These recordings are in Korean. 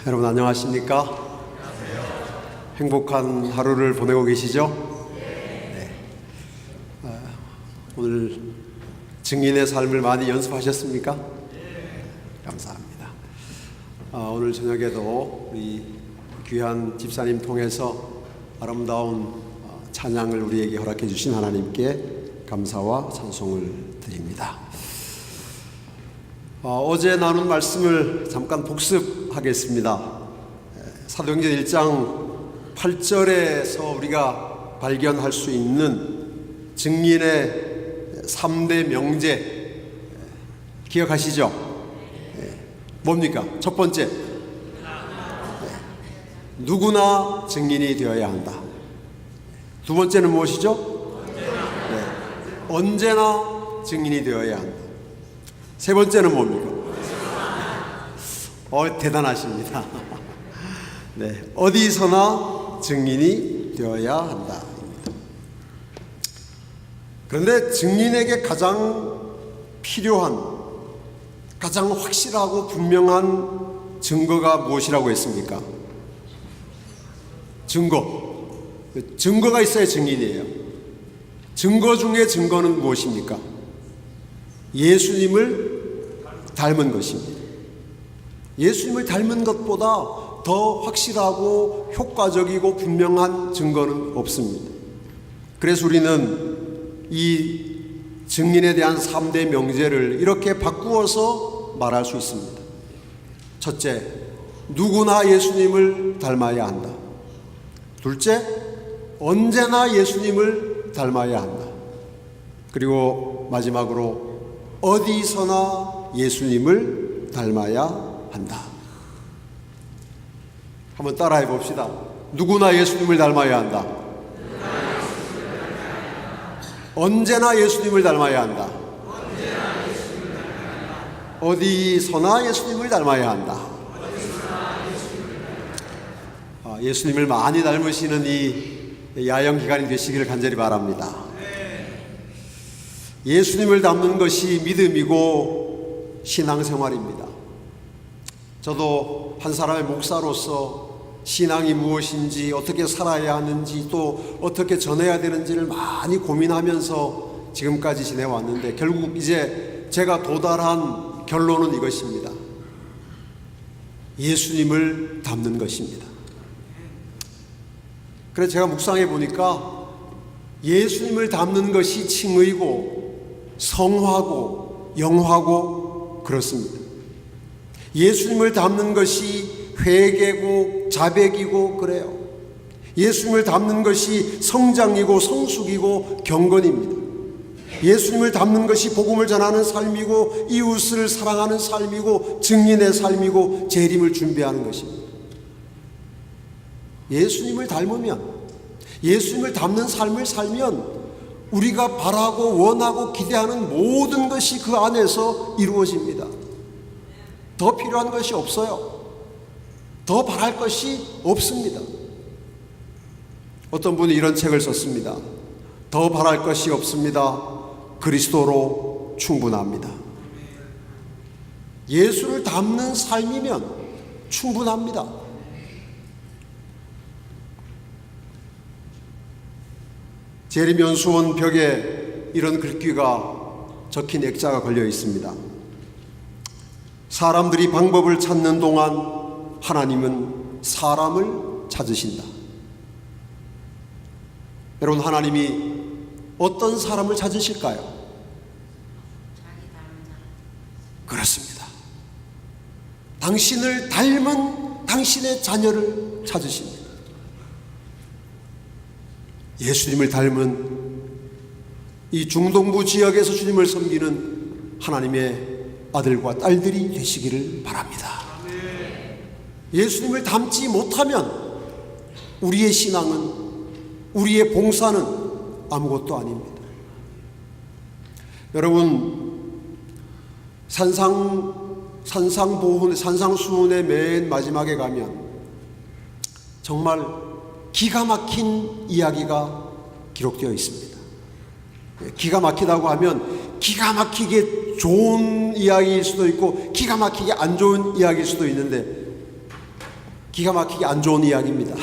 여러분 안녕하십니까? 행복한 하루를 보내고 계시죠? 네. 오늘 증인의 삶을 많이 연습하셨습니까? 감사합니다. 오늘 저녁에도 우리 귀한 집사님 통해서 아름다운 찬양을 우리에게 허락해 주신 하나님께 감사와 찬송을 드립니다. 어제 나눈 말씀을 잠깐 복습하겠습니다. 사도행전 1장 8절에서 우리가 발견할 수 있는 증인의 3대 명제 기억하시죠? 뭡니까? 첫 번째, 누구나 증인이 되어야 한다. 두 번째는 무엇이죠? 언제나 증인이 되어야 한다. 세 번째는 뭡니까? 대단하십니다. 네, 어디서나 증인이 되어야 한다. 그런데 증인에게 가장 필요한, 가장 확실하고 분명한 증거가 무엇이라고 했습니까? 증거가 있어야 증인이에요. 증거 중에 증거는 무엇입니까? 예수님을 닮은 것입니다. 예수님을 닮은 것보다 더 확실하고 효과적이고 분명한 증거는 없습니다. 그래서 우리는 이 증인에 대한 3대 명제를 이렇게 바꾸어서 말할 수 있습니다. 첫째, 누구나 예수님을 닮아야 한다. 둘째, 언제나 예수님을 닮아야 한다. 그리고 마지막으로 어디서나 예수님을 닮아야 한다. 한번 따라해 봅시다. 누구나 예수님을 닮아야 한다. 언제나 예수님을 닮아야 한다. 어디서나 예수님을 닮아야 한다. 예수님을 많이 닮으시는 이 야영 기간이 되시기를 간절히 바랍니다. 예수님을 닮는 것이 믿음이고 신앙생활입니다. 저도 한 사람의 목사로서 신앙이 무엇인지, 어떻게 살아야 하는지, 또 어떻게 전해야 되는지를 많이 고민하면서 지금까지 지내왔는데, 결국 이제 제가 도달한 결론은 이것입니다. 예수님을 닮는 것입니다. 그래서 제가 묵상해 보니까 예수님을 닮는 것이 칭의고 성화고 영화고 그렇습니다. 예수님을 닮는 것이 회개고 자백이고 그래요. 예수님을 닮는 것이 성장이고 성숙이고 경건입니다. 예수님을 닮는 것이 복음을 전하는 삶이고 이웃을 사랑하는 삶이고 증인의 삶이고 재림을 준비하는 것입니다. 예수님을 닮으면, 예수님을 닮는 삶을 살면 우리가 바라고 원하고 기대하는 모든 것이 그 안에서 이루어집니다. 더 필요한 것이 없어요. 더 바랄 것이 없습니다. 어떤 분이 이런 책을 썼습니다. 더 바랄 것이 없습니다. 그리스도로 충분합니다. 예수를 닮는 삶이면 충분합니다. 재림연수원 벽에 이런 글귀가 적힌 액자가 걸려 있습니다. 사람들이 방법을 찾는 동안 하나님은 사람을 찾으신다. 여러분, 하나님이 어떤 사람을 찾으실까요? 그렇습니다. 당신을 닮은 당신의 자녀를 찾으십니다. 예수님을 닮은 이 중동부 지역에서 주님을 섬기는 하나님의 아들과 딸들이 되시기를 바랍니다. 예수님을 닮지 못하면 우리의 신앙은, 우리의 봉사는 아무것도 아닙니다. 여러분, 산상수훈의 맨 마지막에 가면 정말 기가 막힌 이야기가 기록되어 있습니다. 기가 막히다고 하면 기가 막히게 좋은 이야기일 수도 있고 기가 막히게 안 좋은 이야기일 수도 있는데, 기가 막히게 안 좋은 이야기입니다.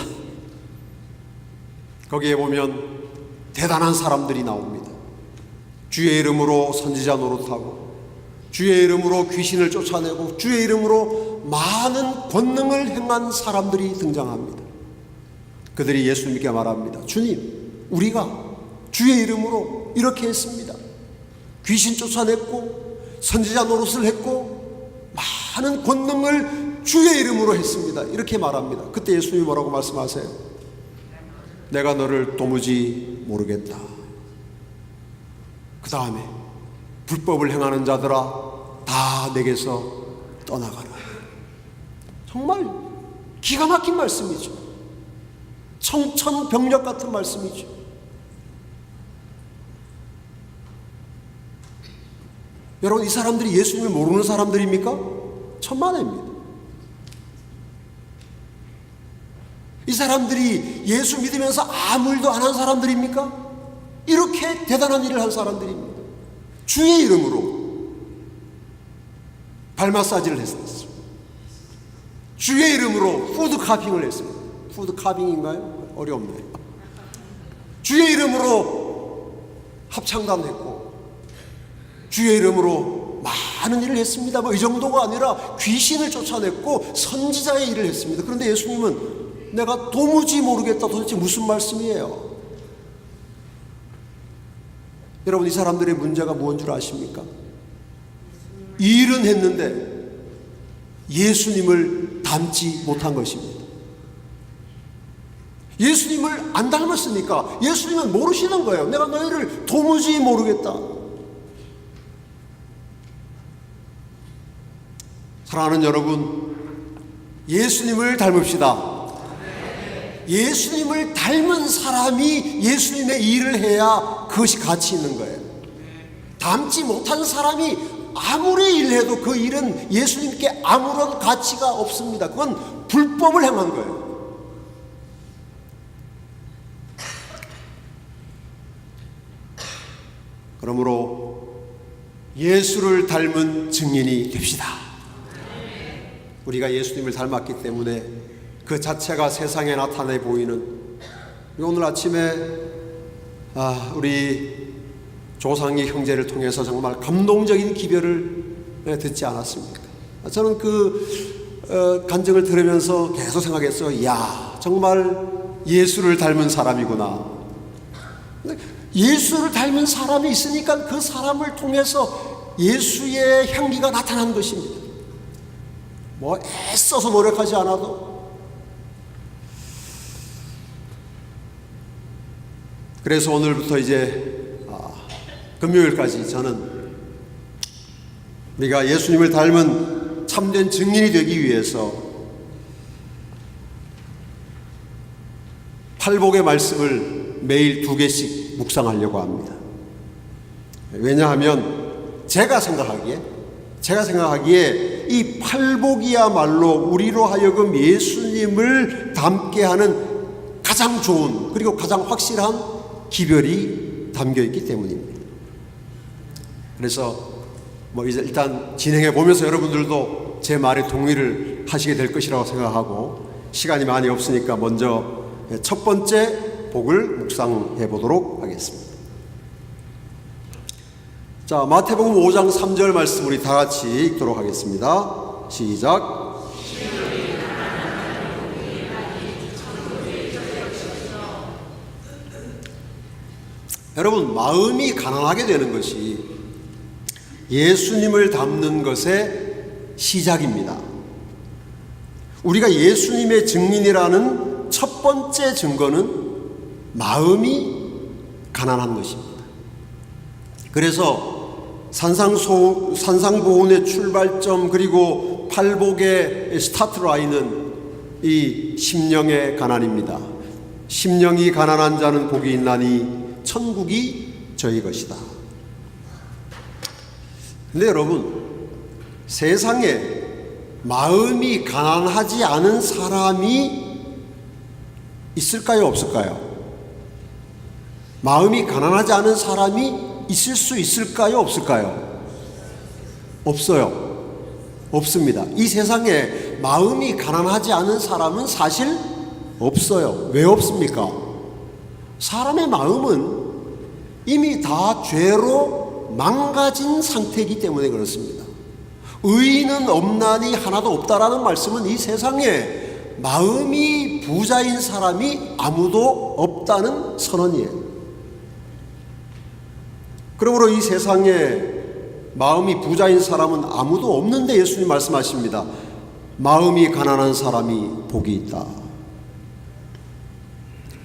거기에 보면 대단한 사람들이 나옵니다. 주의 이름으로 선지자 노릇하고, 주의 이름으로 귀신을 쫓아내고, 주의 이름으로 많은 권능을 행한 사람들이 등장합니다. 그들이 예수님께 말합니다. 주님, 우리가 주의 이름으로 이렇게 했습니다. 귀신 쫓아냈고 선지자 노릇을 했고 많은 권능을 주의 이름으로 했습니다. 이렇게 말합니다. 그때 예수님이 뭐라고 말씀하세요? 내가 너를 도무지 모르겠다. 그 다음에 불법을 행하는 자들아 다 내게서 떠나가라. 정말 기가 막힌 말씀이죠. 청천벽력 같은 말씀이죠. 여러분, 이 사람들이 예수님을 모르는 사람들입니까? 천만에입니다. 이 사람들이 예수 믿으면서 아무 일도 안 한 사람들입니까? 이렇게 대단한 일을 한 사람들입니다. 주의 이름으로 발 마사지를 했습니다. 주의 이름으로 푸드 카빙을 했습니다. 푸드 카빙인가요? 어렵네요. 주의 이름으로 합창단 했고, 주의 이름으로 많은 일을 했습니다. 이 정도가 아니라 귀신을 쫓아냈고 선지자의 일을 했습니다. 그런데 예수님은 내가 도무지 모르겠다. 도대체 무슨 말씀이에요? 여러분, 이 사람들의 문제가 무엇인 줄 아십니까? 이 일은 했는데 예수님을 닮지 못한 것입니다. 예수님을 안 닮았으니까 예수님은 모르시는 거예요. 내가 너희를 도무지 모르겠다. 사랑하는 여러분, 예수님을 닮읍시다. 예수님을 닮은 사람이 예수님의 일을 해야 그것이 가치 있는 거예요. 닮지 못한 사람이 아무리 일해도 그 일은 예수님께 아무런 가치가 없습니다. 그건 불법을 행한 거예요. 그러므로 예수를 닮은 증인이 됩시다. 우리가 예수님을 닮았기 때문에 그 자체가 세상에 나타내 보이는, 오늘 아침에 우리 조상희 형제를 통해서 정말 감동적인 기별을 듣지 않았습니까? 저는 그 간증을 들으면서 계속 생각했어요. 이야, 정말 예수를 닮은 사람이구나. 예수를 닮은 사람이 있으니까 그 사람을 통해서 예수의 향기가 나타난 것입니다. 뭐 애써서 노력하지 않아도. 그래서 오늘부터 이제 금요일까지 저는 우리가 예수님을 닮은 참된 증인이 되기 위해서 팔복의 말씀을 매일 2개씩 묵상하려고 합니다. 왜냐하면 제가 생각하기에 이 팔복이야말로 우리로 하여금 예수님을 닮게 하는 가장 좋은, 그리고 가장 확실한 기별이 담겨있기 때문입니다. 그래서 이제 일단 진행해 보면서 여러분들도 제 말에 동의를 하시게 될 것이라고 생각하고, 시간이 많이 없으니까 먼저 첫 번째 복을 묵상해 보도록 하겠습니다. 자, 마태복음 5장 3절 말씀 우리 다 같이 읽도록 하겠습니다. 시작. 여러분, 마음이 가난하게 되는 것이 예수님을 닮는 것의 시작입니다. 우리가 예수님의 증인이라는 첫 번째 증거는 마음이 가난한 것입니다. 그래서 산상보훈의 출발점, 그리고 팔복의 스타트 라인은 이 심령의 가난입니다. 심령이 가난한 자는 복이 있나니 천국이 저희 것이다. 근데 여러분, 세상에 마음이 가난하지 않은 사람이 있을까요, 없을까요? 마음이 가난하지 않은 사람이 있을 수 있을까요, 없을까요? 없어요. 없습니다. 이 세상에 마음이 가난하지 않은 사람은 사실 없어요. 왜 없습니까? 사람의 마음은 이미 다 죄로 망가진 상태이기 때문에 그렇습니다. 의인은 없나니 하나도 없다라는 말씀은 이 세상에 마음이 부자인 사람이 아무도 없다는 선언이에요. 그러므로 이 세상에 마음이 부자인 사람은 아무도 없는데 예수님 말씀하십니다. 마음이 가난한 사람이 복이 있다.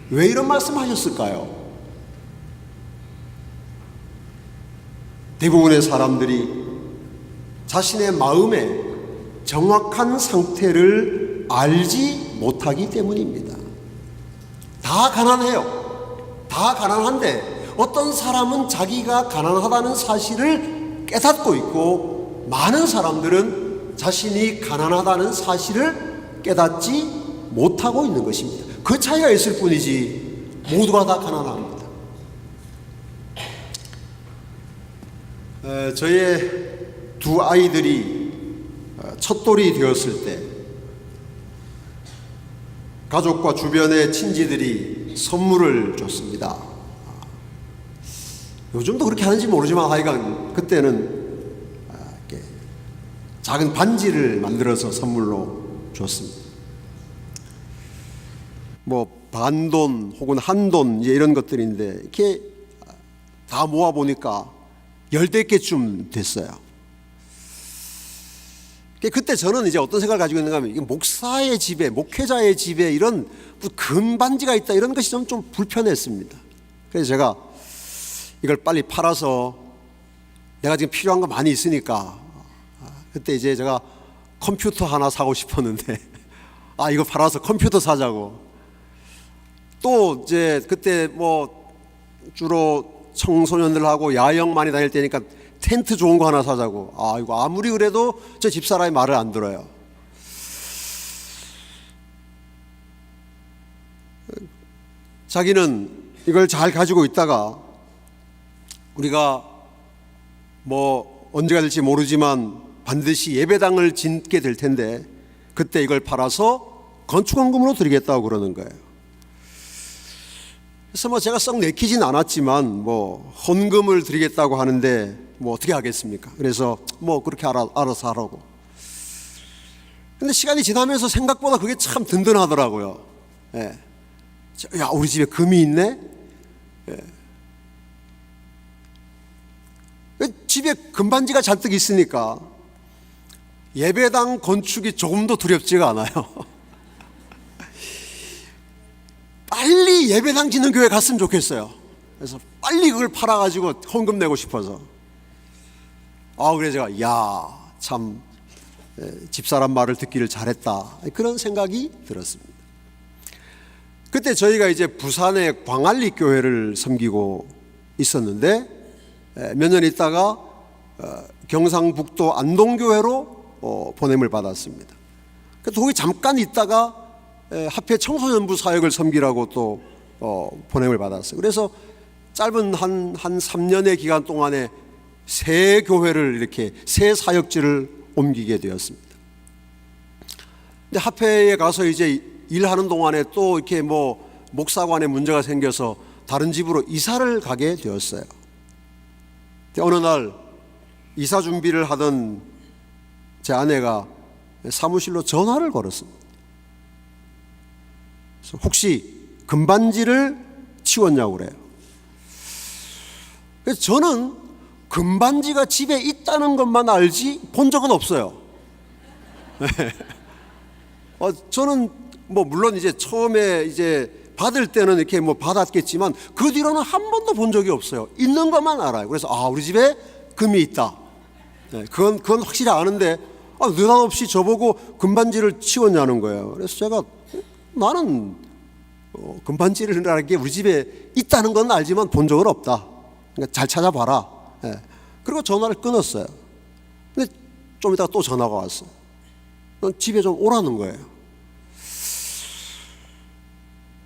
왜 이런 말씀하셨을까요? 대부분의 사람들이 자신의 마음의 정확한 상태를 알지 못하기 때문입니다. 다 가난해요. 다 가난한데 어떤 사람은 자기가 가난하다는 사실을 깨닫고 있고, 많은 사람들은 자신이 가난하다는 사실을 깨닫지 못하고 있는 것입니다. 그 차이가 있을 뿐이지 모두가 다 가난합니다. 저의 두 아이들이 첫돌이 되었을 때 가족과 주변의 친지들이 선물을 줬습니다. 요즘도 그렇게 하는지 모르지만 하여간 그때는 이렇게 작은 반지를 만들어서 선물로 줬습니다. 뭐 반돈 혹은 한돈 이런 것들인데 이렇게 다 모아보니까 10개쯤 됐어요. 그때 저는 이제 어떤 생각을 가지고 있는가 하면, 목사의 집에, 목회자의 집에 이런 금반지가 있다, 이런 것이 좀 불편했습니다. 그래서 제가 이걸 빨리 팔아서 내가 지금 필요한 거 많이 있으니까, 그때 이제 제가 컴퓨터 하나 사고 싶었는데 이거 팔아서 컴퓨터 사자고. 또 이제 그때 뭐 주로 청소년들하고 야영 많이 다닐 때니까 텐트 좋은 거 하나 사자고. 이거 아무리 그래도 저 집사람이 말을 안 들어요. 자기는 이걸 잘 가지고 있다가 우리가 뭐 언제가 될지 모르지만 반드시 예배당을 짓게 될 텐데 그때 이걸 팔아서 건축원금으로 드리겠다고 그러는 거예요. 그래서 뭐 제가 썩 내키진 않았지만 뭐 헌금을 드리겠다고 하는데 뭐 어떻게 하겠습니까? 그래서 뭐 그렇게 알아서 하라고. 근데 시간이 지나면서 생각보다 그게 참 든든하더라고요. 예. 야, 우리 집에 금이 있네? 예. 집에 금반지가 잔뜩 있으니까 예배당 건축이 조금도 두렵지가 않아요. 빨리 예배당 짓는 교회 갔으면 좋겠어요. 그래서 빨리 그걸 팔아가지고 헌금 내고 싶어서. 그래서 제가 참 집사람 말을 듣기를 잘했다, 그런 생각이 들었습니다. 그때 저희가 이제 부산의 광안리 교회를 섬기고 있었는데 몇 년 있다가 경상북도 안동교회로 보냄을 받았습니다. 그래서 거기 잠깐 있다가 합회 청소년부 사역을 섬기라고 또 보냄을 받았어요. 그래서 짧은 한 3년의 기간 동안에 세 교회를 이렇게 세 사역지를 옮기게 되었습니다. 근데 합회에 가서 이제 일하는 동안에 또 이렇게 뭐 목사관에 문제가 생겨서 다른 집으로 이사를 가게 되었어요. 어느 날 이사 준비를 하던 제 아내가 사무실로 전화를 걸었습니다. 그래서 혹시 금반지를 치웠냐고 그래요. 그래서 저는 금반지가 집에 있다는 것만 알지 본 적은 없어요. 저는 뭐 물론 이제 처음에 이제 받을 때는 이렇게 뭐 받았겠지만 그 뒤로는 한 번도 본 적이 없어요. 있는 것만 알아요. 그래서 우리 집에 금이 있다. 그건 확실히 아는데 느닷없이 저보고 금반지를 치웠냐는 거예요. 그래서 제가 나는 금반지라는 게 우리 집에 있다는 건 알지만 본 적은 없다. 그러니까 잘 찾아봐라. 그리고 전화를 끊었어요. 근데 좀 이따가 또 전화가 왔어요. 집에 좀 오라는 거예요.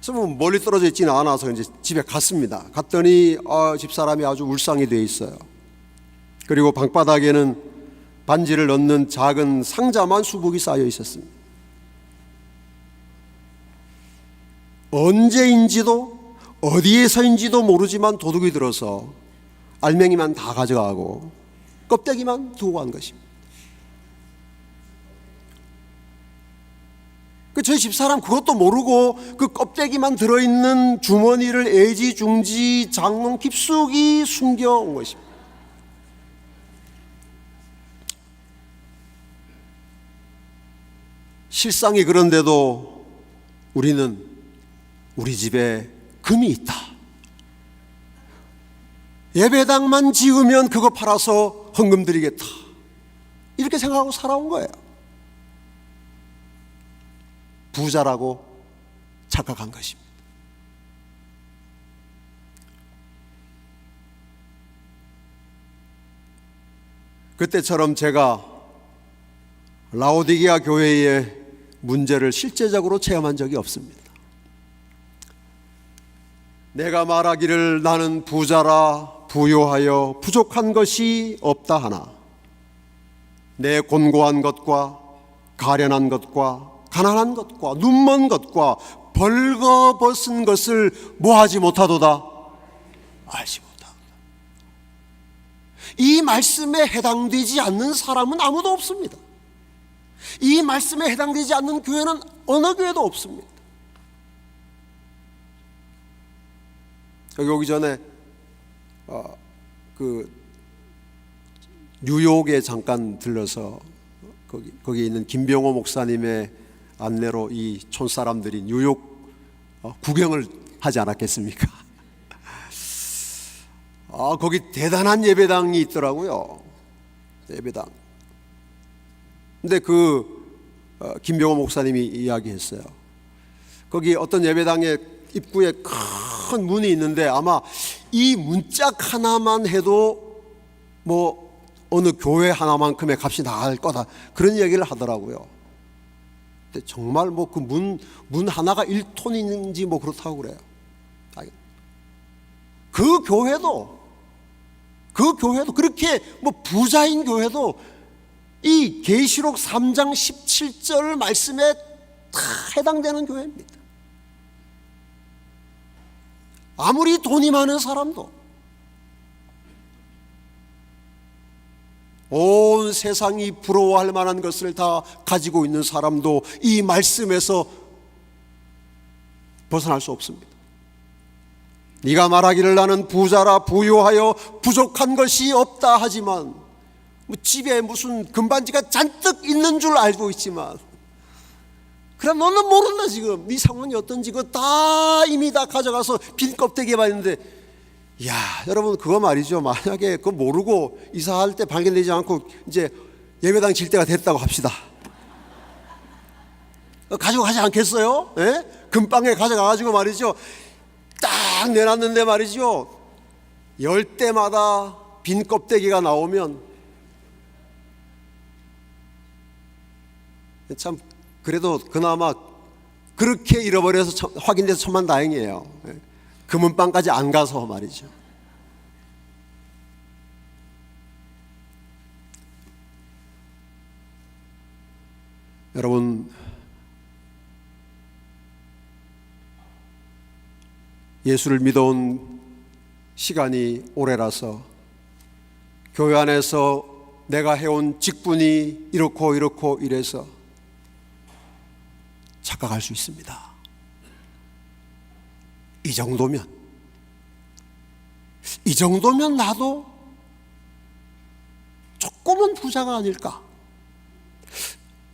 그래서 뭐 멀리 떨어져 있지는 않아서 이제 집에 갔습니다. 갔더니 집사람이 아주 울상이 돼 있어요. 그리고 방바닥에는 반지를 넣는 작은 상자만 수북이 쌓여 있었습니다. 언제인지도 어디에서인지도 모르지만 도둑이 들어서 알맹이만 다 가져가고 껍데기만 두고 간 것입니다. 저희 집사람 그것도 모르고 그 껍데기만 들어있는 주머니를 애지중지 장롱 깊숙이 숨겨온 것입니다. 실상이 그런데도 우리는 우리 집에 금이 있다. 예배당만 지으면 그거 팔아서 헌금 드리겠다. 이렇게 생각하고 살아온 거예요. 부자라고 착각한 것입니다. 그때처럼 제가 라오디게아 교회의 문제를 실제적으로 체험한 적이 없습니다. 내가 말하기를 나는 부자라 부요하여 부족한 것이 없다 하나 내 곤고한 것과 가련한 것과 가난한 것과 눈먼 것과 벌거벗은 것을 뭐하지 못하도다 알지 못하도다. 이 말씀에 해당되지 않는 사람은 아무도 없습니다. 이 말씀에 해당되지 않는 교회는 어느 교회도 없습니다. 여기 오기 전에 뉴욕에 잠깐 들러서 거기 있는 김병호 목사님의 안내로 이 촌사람들이 뉴욕 구경을 하지 않았겠습니까? 거기 대단한 예배당이 있더라고요. 예배당. 근데 김병호 목사님이 이야기했어요. 거기 어떤 예배당의 입구에 큰 문이 있는데 아마 이 문짝 하나만 해도 뭐 어느 교회 하나만큼의 값이 나갈 거다, 그런 얘기를 하더라고요. 근데 정말 뭐 그 문 하나가 1톤인지 뭐 그렇다고 그래요. 그 교회도 그렇게 뭐 부자인 교회도 이 계시록 3장 17절 말씀에 다 해당되는 교회입니다. 아무리 돈이 많은 사람도, 온 세상이 부러워할 만한 것을 다 가지고 있는 사람도 이 말씀에서 벗어날 수 없습니다. 네가 말하기를 나는 부자라 부요하여 부족한 것이 없다 하지만 집에 무슨 금반지가 잔뜩 있는 줄 알고 있지만, 그럼 너는 모른다. 지금 네 상황이 어떤지 그거 다 이미 다 가져가서 빈 껍데기에 봤는데, 야 여러분 그거 말이죠, 만약에 그거 모르고 이사할 때 발견되지 않고 이제 예배당 질 때가 됐다고 합시다. 가지고 가지 않겠어요? 예? 금방에 가져가가지고 말이죠, 딱 내놨는데 말이죠, 열 때마다 빈 껍데기가 나오면 참 그래도 그나마 그렇게 잃어버려서 확인돼서 천만다행이에요. 금은방까지 안 가서 말이죠. 여러분, 예수를 믿어온 시간이 오래라서 교회 안에서 내가 해온 직분이 이렇고 이래서 착각할 수 있습니다. 이 정도면 나도 조금은 부자가 아닐까?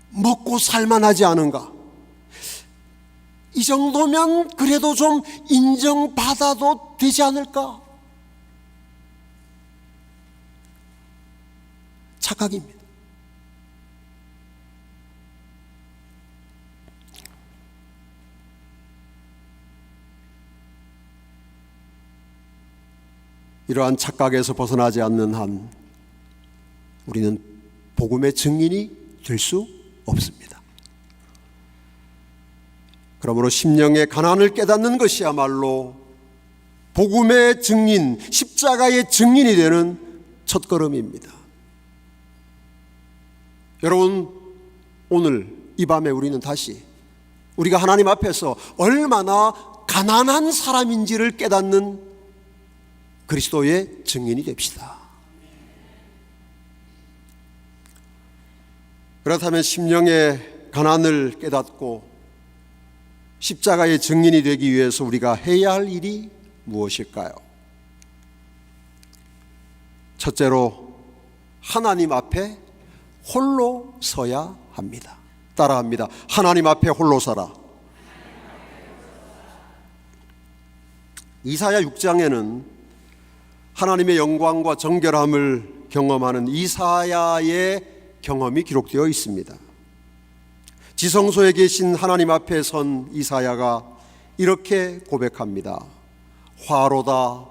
먹고 살만하지 않은가? 이 정도면 그래도 좀 인정받아도 되지 않을까? 착각입니다. 이러한 착각에서 벗어나지 않는 한 우리는 복음의 증인이 될 수 없습니다. 그러므로 심령의 가난을 깨닫는 것이야말로 복음의 증인, 십자가의 증인이 되는 첫걸음입니다. 여러분, 오늘 이 밤에 우리는 다시 우리가 하나님 앞에서 얼마나 가난한 사람인지를 깨닫는 그리스도의 증인이 됩시다. 그렇다면 심령의 가난을 깨닫고 십자가의 증인이 되기 위해서 우리가 해야 할 일이 무엇일까요? 첫째로 하나님 앞에 홀로 서야 합니다. 따라합니다. 하나님 앞에 홀로 서라. 이사야 6장에는 하나님의 영광과 정결함을 경험하는 이사야의 경험이 기록되어 있습니다. 지성소에 계신 하나님 앞에 선 이사야가 이렇게 고백합니다. 화로다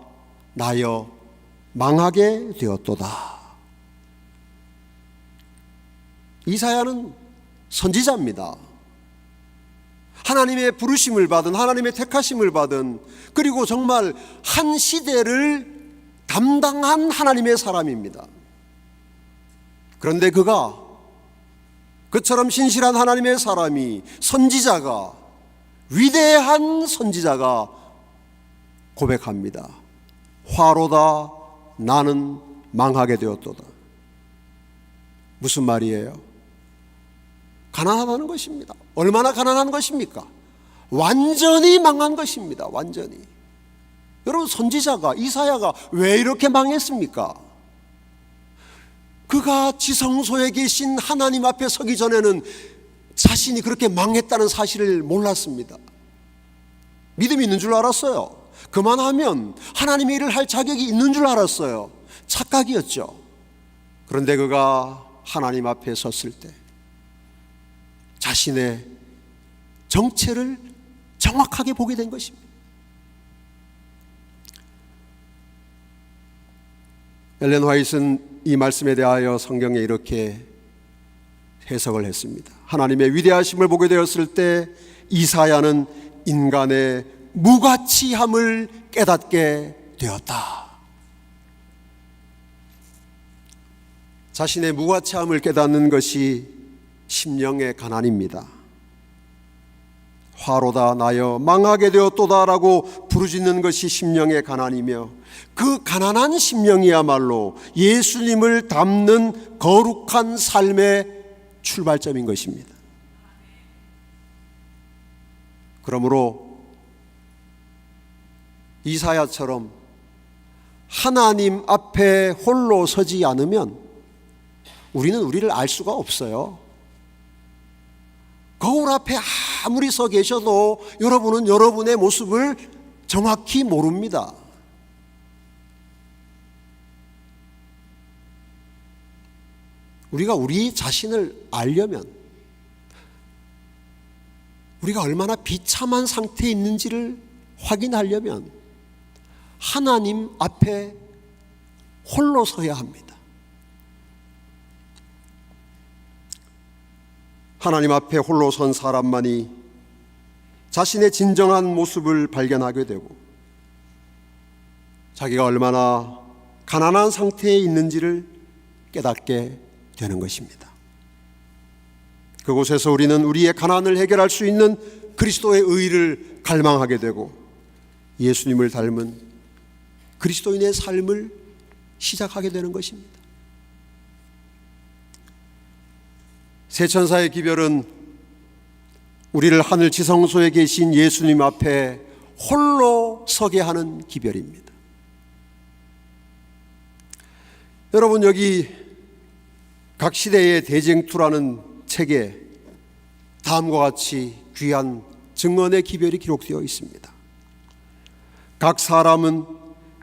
나여 망하게 되었도다. 이사야는 선지자입니다. 하나님의 부르심을 받은, 하나님의 택하심을 받은, 그리고 정말 한 시대를 담당한 하나님의 사람입니다. 그런데 그처럼 신실한 하나님의 사람이, 선지자가, 위대한 선지자가 고백합니다. 화로다 나는 망하게 되었도다. 무슨 말이에요? 가난하다는 것입니다. 얼마나 가난한 것입니까? 완전히 망한 것입니다. 완전히. 여러분, 선지자가, 이사야가 왜 이렇게 망했습니까? 그가 지성소에 계신 하나님 앞에 서기 전에는 자신이 그렇게 망했다는 사실을 몰랐습니다. 믿음이 있는 줄 알았어요. 그만하면 하나님의 일을 할 자격이 있는 줄 알았어요. 착각이었죠. 그런데 그가 하나님 앞에 섰을 때 자신의 정체를 정확하게 보게 된 것입니다. 엘렌 화이트는 이 말씀에 대하여 성경에 이렇게 해석을 했습니다. 하나님의 위대하심을 보게 되었을 때 이사야는 인간의 무가치함을 깨닫게 되었다. 자신의 무가치함을 깨닫는 것이 심령의 가난입니다. 화로다 나여 망하게 되었도다라고 부르짖는 것이 심령의 가난이며, 그 가난한 심령이야말로 예수님을 닮는 거룩한 삶의 출발점인 것입니다. 그러므로 이사야처럼 하나님 앞에 홀로 서지 않으면 우리는 우리를 알 수가 없어요. 거울 앞에 아무리 서 계셔도 여러분은 여러분의 모습을 정확히 모릅니다. 우리가 우리 자신을 알려면, 우리가 얼마나 비참한 상태에 있는지를 확인하려면 하나님 앞에 홀로 서야 합니다. 하나님 앞에 홀로 선 사람만이 자신의 진정한 모습을 발견하게 되고 자기가 얼마나 가난한 상태에 있는지를 깨닫게 되는 것입니다. 그곳에서 우리는 우리의 가난을 해결할 수 있는 그리스도의 의를 갈망하게 되고 예수님을 닮은 그리스도인의 삶을 시작하게 되는 것입니다. 세 천사의 기별은 우리를 하늘 지성소에 계신 예수님 앞에 홀로 서게 하는 기별입니다. 여러분, 여기 각 시대의 대쟁투라는 책에 다음과 같이 귀한 증언의 기별이 기록되어 있습니다. 각 사람은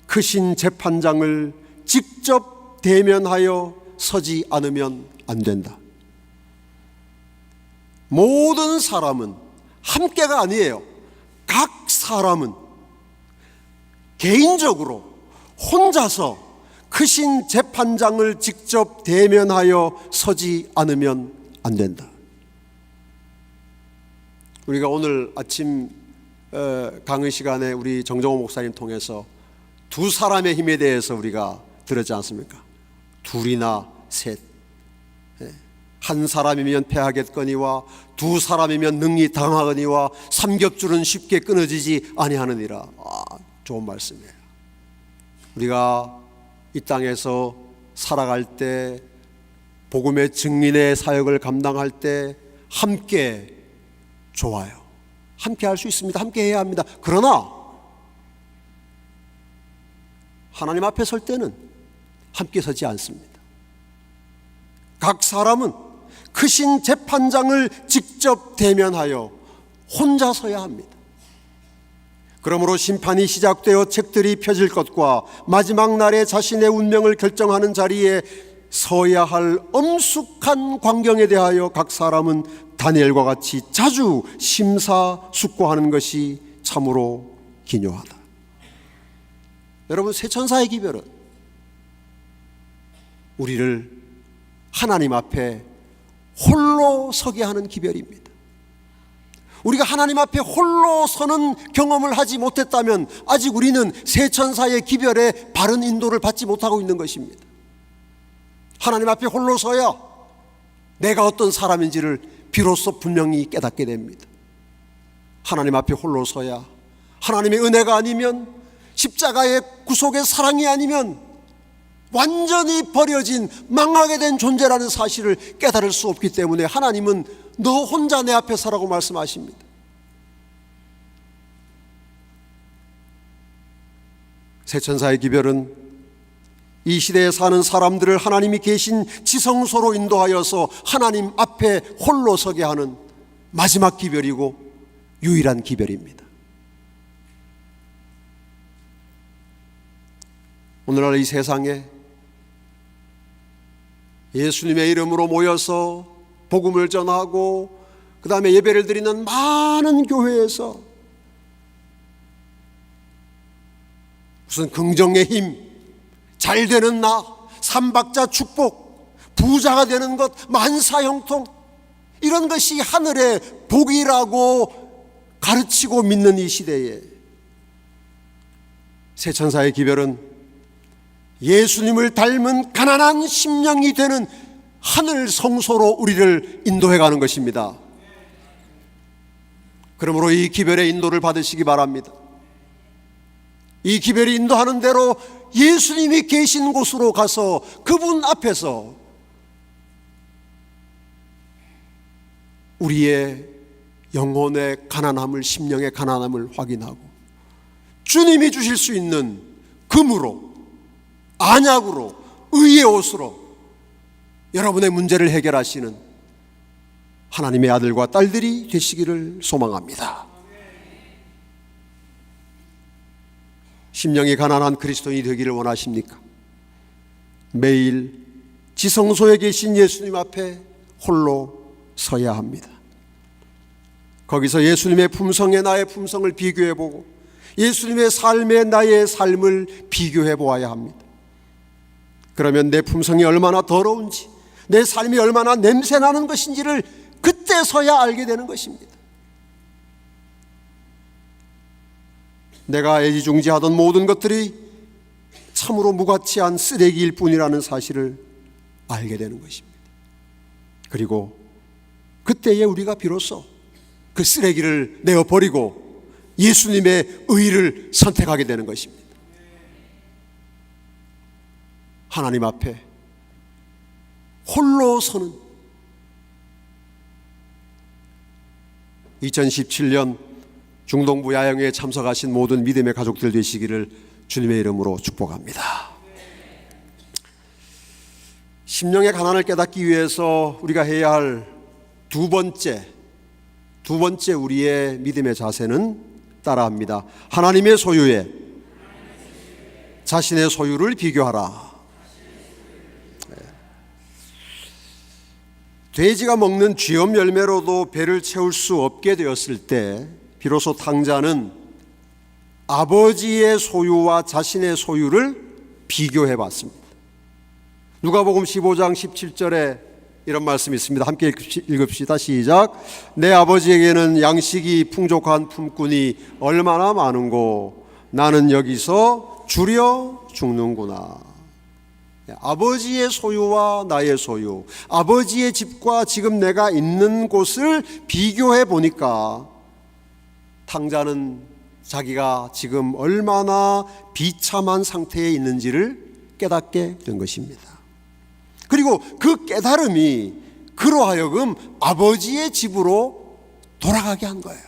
크신 재판장을 직접 대면하여 서지 않으면 안 된다. 모든 사람은, 함께가 아니에요. 각 사람은 개인적으로 혼자서 크신 재판장을 직접 대면하여 서지 않으면 안 된다. 우리가 오늘 아침 강의 시간에 우리 정정호 목사님 통해서 두 사람의 힘에 대해서 우리가 들었지 않습니까? 둘이나 셋. 한 사람이면 패하겠거니와 두 사람이면 능히 당하거니와 삼겹줄은 쉽게 끊어지지 아니하느니라. 좋은 말씀이에요. 우리가 이 땅에서 살아갈 때, 복음의 증인의 사역을 감당할 때 함께 좋아요. 함께 할 수 있습니다. 함께 해야 합니다. 그러나 하나님 앞에 설 때는 함께 서지 않습니다. 각 사람은 크신 재판장을 직접 대면하여 혼자 서야 합니다. 그러므로 심판이 시작되어 책들이 펴질 것과 마지막 날에 자신의 운명을 결정하는 자리에 서야 할 엄숙한 광경에 대하여 각 사람은 다니엘과 같이 자주 심사숙고하는 것이 참으로 기묘하다. 여러분, 세 천사의 기별은 우리를 하나님 앞에 홀로 서게 하는 기별입니다. 우리가 하나님 앞에 홀로 서는 경험을 하지 못했다면 아직 우리는 세 천사의 기별에 바른 인도를 받지 못하고 있는 것입니다. 하나님 앞에 홀로 서야 내가 어떤 사람인지를 비로소 분명히 깨닫게 됩니다. 하나님 앞에 홀로 서야 하나님의 은혜가 아니면, 십자가의 구속의 사랑이 아니면 완전히 버려진 망하게 된 존재라는 사실을 깨달을 수 없기 때문에 하나님은 너 혼자 내 앞에 서라고 말씀하십니다. 세 천사의 기별은 이 시대에 사는 사람들을 하나님이 계신 지성소로 인도하여서 하나님 앞에 홀로 서게 하는 마지막 기별이고 유일한 기별입니다. 오늘날 이 세상에 예수님의 이름으로 모여서 복음을 전하고 그 다음에 예배를 드리는 많은 교회에서 무슨 긍정의 힘, 잘 되는 나, 삼박자 축복, 부자가 되는 것, 만사형통, 이런 것이 하늘의 복이라고 가르치고 믿는 이 시대에 세 천사의 기별은 예수님을 닮은 가난한 심령이 되는 하늘 성소로 우리를 인도해 가는 것입니다. 그러므로 이 기별의 인도를 받으시기 바랍니다. 이 기별이 인도하는 대로 예수님이 계신 곳으로 가서 그분 앞에서 우리의 영혼의 가난함을, 심령의 가난함을 확인하고 주님이 주실 수 있는 금으로, 안약으로, 의의 옷으로 여러분의 문제를 해결하시는 하나님의 아들과 딸들이 되시기를 소망합니다. 심령이 가난한 그리스도인이 되기를 원하십니까? 매일 지성소에 계신 예수님 앞에 홀로 서야 합니다. 거기서 예수님의 품성에 나의 품성을 비교해보고 예수님의 삶에 나의 삶을 비교해 보아야 합니다. 그러면 내 품성이 얼마나 더러운지, 내 삶이 얼마나 냄새나는 것인지를 그때서야 알게 되는 것입니다. 내가 애지중지하던 모든 것들이 참으로 무가치한 쓰레기일 뿐이라는 사실을 알게 되는 것입니다. 그리고 그때에 우리가 비로소 그 쓰레기를 내어버리고 예수님의 의를 선택하게 되는 것입니다. 하나님 앞에 홀로 서는 2017년 중동부 야영회에 참석하신 모든 믿음의 가족들 되시기를 주님의 이름으로 축복합니다. 심령의 가난을 깨닫기 위해서 우리가 해야 할 두 번째 우리의 믿음의 자세는 따라합니다. 하나님의 소유에 자신의 소유를 비교하라. 돼지가 먹는 쥐엄 열매로도 배를 채울 수 없게 되었을 때 비로소 탕자는 아버지의 소유와 자신의 소유를 비교해 봤습니다. 누가복음 15장 17절에 이런 말씀이 있습니다. 함께 읽읍시다. 시작. 내 아버지에게는 양식이 풍족한 품꾼이 얼마나 많은고 나는 여기서 줄여 죽는구나. 아버지의 소유와 나의 소유, 아버지의 집과 지금 내가 있는 곳을 비교해 보니까 탕자는 자기가 지금 얼마나 비참한 상태에 있는지를 깨닫게 된 것입니다. 그리고 그 깨달음이 그로 하여금 아버지의 집으로 돌아가게 한 거예요.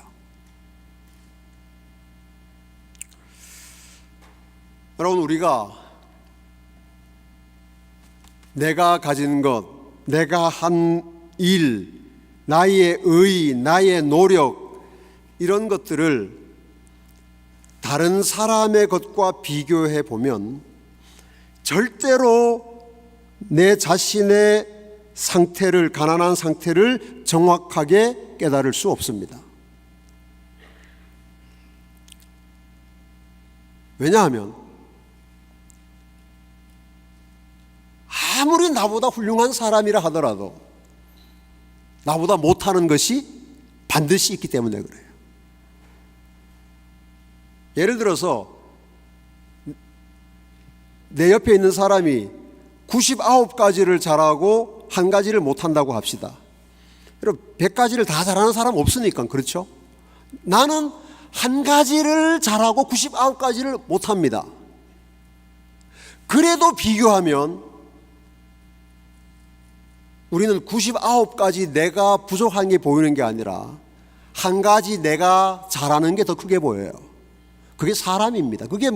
여러분, 우리가 내가 가진 것, 내가 한 일, 나의 의, 나의 노력, 이런 것들을 다른 사람의 것과 비교해 보면 절대로 내 자신의 상태를, 가난한 상태를 정확하게 깨달을 수 없습니다. 왜냐하면 아무리 나보다 훌륭한 사람이라 하더라도 나보다 못하는 것이 반드시 있기 때문에 그래요. 예를 들어서 내 옆에 있는 사람이 99가지를 잘하고 한 가지를 못한다고 합시다. 여러분, 100가지를 다 잘하는 사람 없으니까, 그렇죠? 나는 한 가지를 잘하고 99가지를 못합니다. 그래도 비교하면 우리는 99가지 내가 부족한 게 보이는 게 아니라 한 가지 내가 잘하는 게 더 크게 보여요. 그게 사람입니다. 그게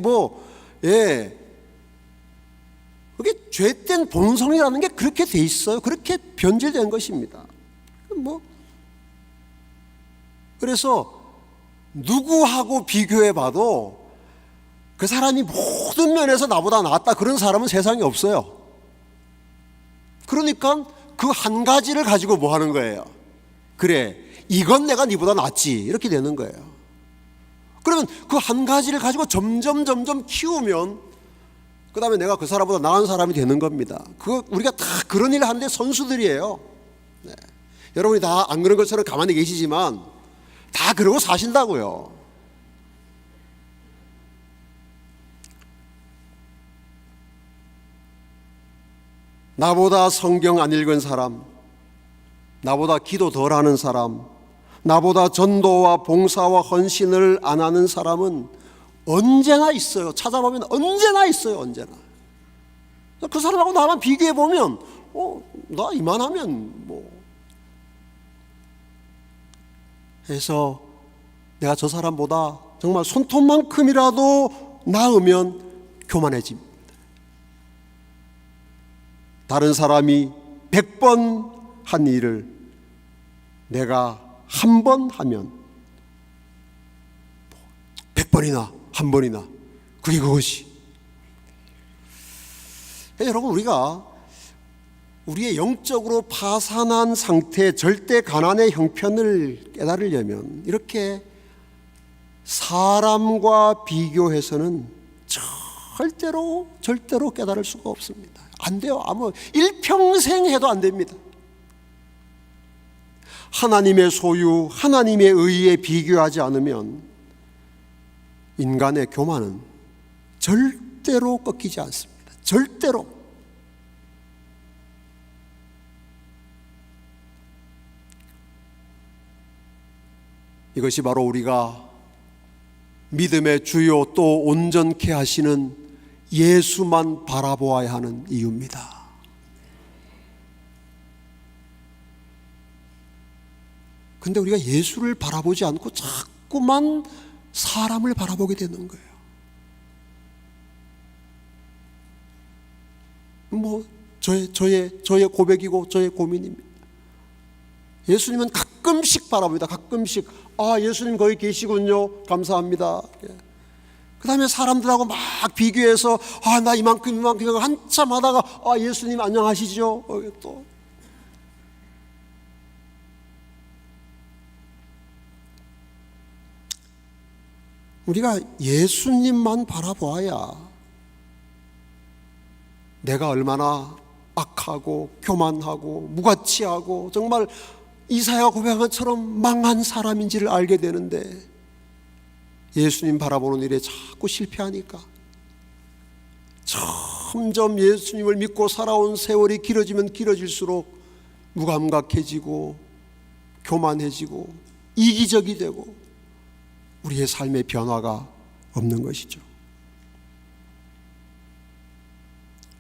그게 죄된 본성이라는 게 그렇게 돼 있어요. 그렇게 변질된 것입니다. 그래서 누구하고 비교해 봐도 그 사람이 모든 면에서 나보다 낫다, 그런 사람은 세상에 없어요. 그러니까 그 한 가지를 가지고 뭐 하는 거예요? 그래, 이건 내가 네보다 낫지, 이렇게 되는 거예요. 그러면 그 한 가지를 가지고 점점 키우면 그 다음에 내가 그 사람보다 나은 사람이 되는 겁니다. 우리가 다 그런 일을 하는데 선수들이에요. 네. 여러분이 다 안 그런 것처럼 가만히 계시지만 다 그러고 사신다고요. 나보다 성경 안 읽은 사람, 나보다 기도 덜 하는 사람, 나보다 전도와 봉사와 헌신을 안 하는 사람은 언제나 있어요. 찾아보면 언제나 있어요. 언제나. 그 사람하고 나만 비교해 보면 나 이만하면 해서 내가 저 사람보다 정말 손톱만큼이라도 나으면 교만해집니다. 다른 사람이 100번 한 일을 내가 한 번 하면 100번이나 한 번이나, 그게 그것이. 여러분, 우리가 우리의 영적으로 파산한 상태, 절대 가난의 형편을 깨달으려면 이렇게 사람과 비교해서는 절대로 깨달을 수가 없습니다. 안 돼요. 일평생 해도 안 됩니다. 하나님의 소유, 하나님의 의에 비교하지 않으면 인간의 교만은 절대로 꺾이지 않습니다. 절대로. 이것이 바로 우리가 믿음의 주요 또 온전케 하시는 예수만 바라보아야 하는 이유입니다. 근데 우리가 예수를 바라보지 않고 자꾸만 사람을 바라보게 되는 거예요. 저의 고백이고 저의 고민입니다. 예수님은 가끔씩 바라봅니다. 가끔씩. 예수님 거기 계시군요. 감사합니다. 그 다음에 사람들하고 막 비교해서 나 이만큼 한참 하다가 예수님 안녕하시죠. 또 우리가 예수님만 바라보아야 내가 얼마나 악하고 교만하고 무가치하고 정말 이사야가 고백한 것처럼 망한 사람인지를 알게 되는데, 예수님 바라보는 일에 자꾸 실패하니까 점점 예수님을 믿고 살아온 세월이 길어지면 길어질수록 무감각해지고 교만해지고 이기적이 되고 우리의 삶의 변화가 없는 것이죠.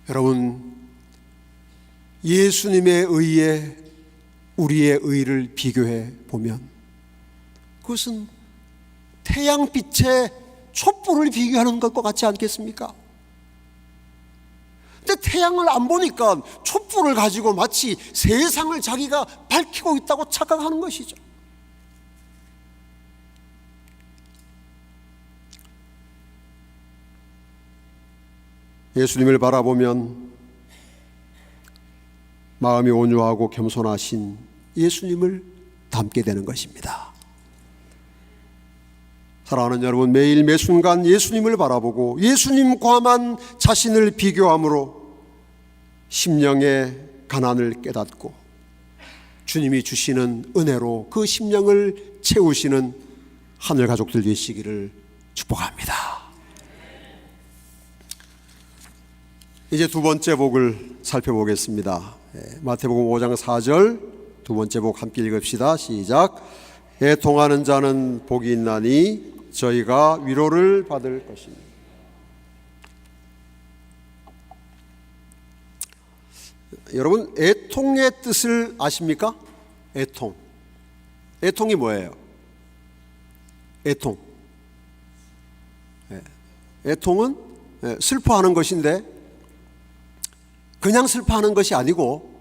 여러분, 예수님의 의에 우리의 의를 비교해 보면 그것은 태양빛에 촛불을 비교하는 것과 같지 않겠습니까? 근데 태양을 안 보니까 촛불을 가지고 마치 세상을 자기가 밝히고 있다고 착각하는 것이죠. 예수님을 바라보면 마음이 온유하고 겸손하신 예수님을 닮게 되는 것입니다. 사랑하는 여러분, 매일 매순간 예수님을 바라보고 예수님과만 자신을 비교함으로 심령의 가난을 깨닫고 주님이 주시는 은혜로 그 심령을 채우시는 하늘 가족들 되시기를 축복합니다. 이제 두 번째 복을 살펴보겠습니다. 마태복음 5장 4절 두 번째 복 함께 읽읍시다. 시작. 애통하는 자는 복이 있나니 저희가 위로를 받을 것입니다. 여러분, 애통의 뜻을 아십니까? 애통. 애통이 뭐예요? 애통. 애통은 슬퍼하는 것인데 그냥 슬퍼하는 것이 아니고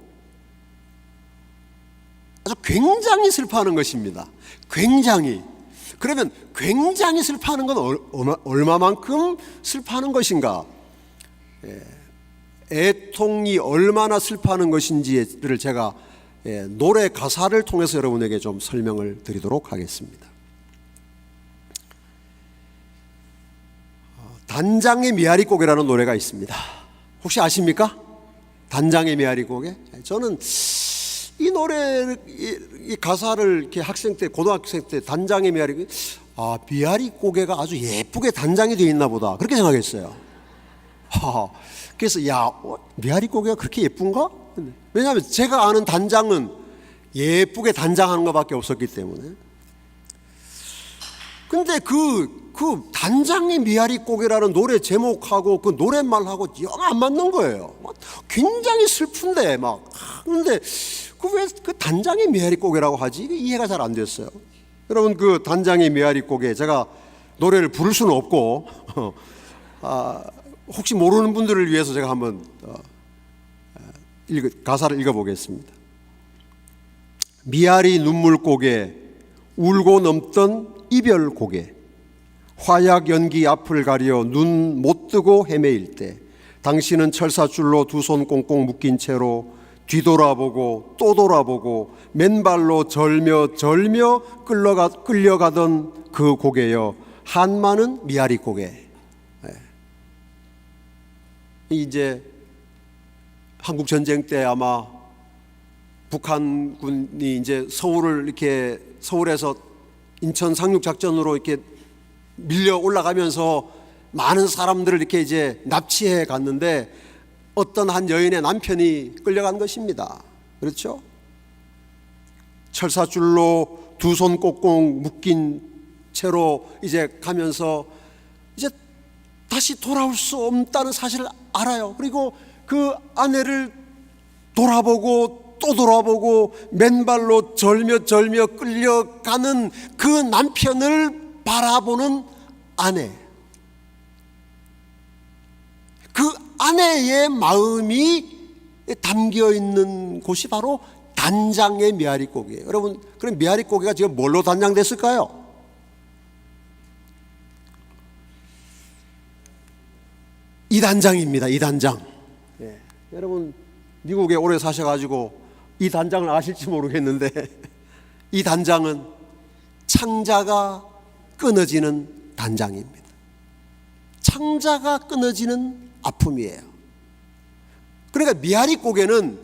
아주 굉장히 슬퍼하는 것입니다. 굉장히. 그러면 굉장히 슬퍼하는 건 얼마만큼 슬퍼하는 것인가? 애통이 얼마나 슬퍼하는 것인지를 제가 노래 가사를 통해서 여러분에게 좀 설명을 드리도록 하겠습니다. 단장의 메아리고개라는 노래가 있습니다. 혹시 아십니까? 단장의 메아리고개? 저는 이 노래 이 가사를 이렇게 학생 때, 고등학생 때 단장의 메아리고개, 메아리고개가 아주 예쁘게 단장이 되어 있나 보다 그렇게 생각했어요. 그래서 메아리고개가 그렇게 예쁜가? 왜냐하면 제가 아는 단장은 예쁘게 단장하는 것밖에 없었기 때문에. 근데 그 단장의 메아리고개라는 노래 제목하고 그 노랫말하고 영 안 맞는 거예요. 굉장히 슬픈데 그런데 왜 그 단장의 메아리고개라고 하지? 이해가 잘 안 됐어요. 여러분, 그 단장의 메아리고개 제가 노래를 부를 수는 없고 혹시 모르는 분들을 위해서 제가 한번 가사를 읽어보겠습니다. 미아리 눈물고개 울고 넘던 이별고개 화약 연기 앞을 가려 눈 못 뜨고 헤매일 때 당신은 철사줄로 두 손 꽁꽁 묶인 채로 뒤돌아보고 또 돌아보고 맨발로 절며 끌려가던 그 고개여 한마는 미아리 고개. 이제 한국 전쟁 때 아마 북한군이 이제 서울에서 인천 상륙 작전으로 이렇게 밀려 올라가면서 많은 사람들을 이렇게 이제 납치해 갔는데 어떤 한 여인의 남편이 끌려간 것입니다. 그렇죠? 철사줄로 두 손 꽁꽁 묶인 채로 이제 가면서 이제 다시 돌아올 수 없다는 사실을 알아요. 그리고 그 아내를 돌아보고 또 돌아보고 맨발로 절며 끌려가는 그 남편을 바라보는 아내. 그 아내의 마음이 담겨 있는 곳이 바로 단장의 메아리고개예요. 여러분, 그럼 메아리고개가 지금 뭘로 단장됐을까요? 이 단장입니다. 이 단장. 여러분, 미국에 오래 사셔가지고 이 단장을 아실지 모르겠는데 이 단장은 창자가 끊어지는 단장입니다. 창자가 끊어지는 아픔이에요. 그러니까 메아리고개는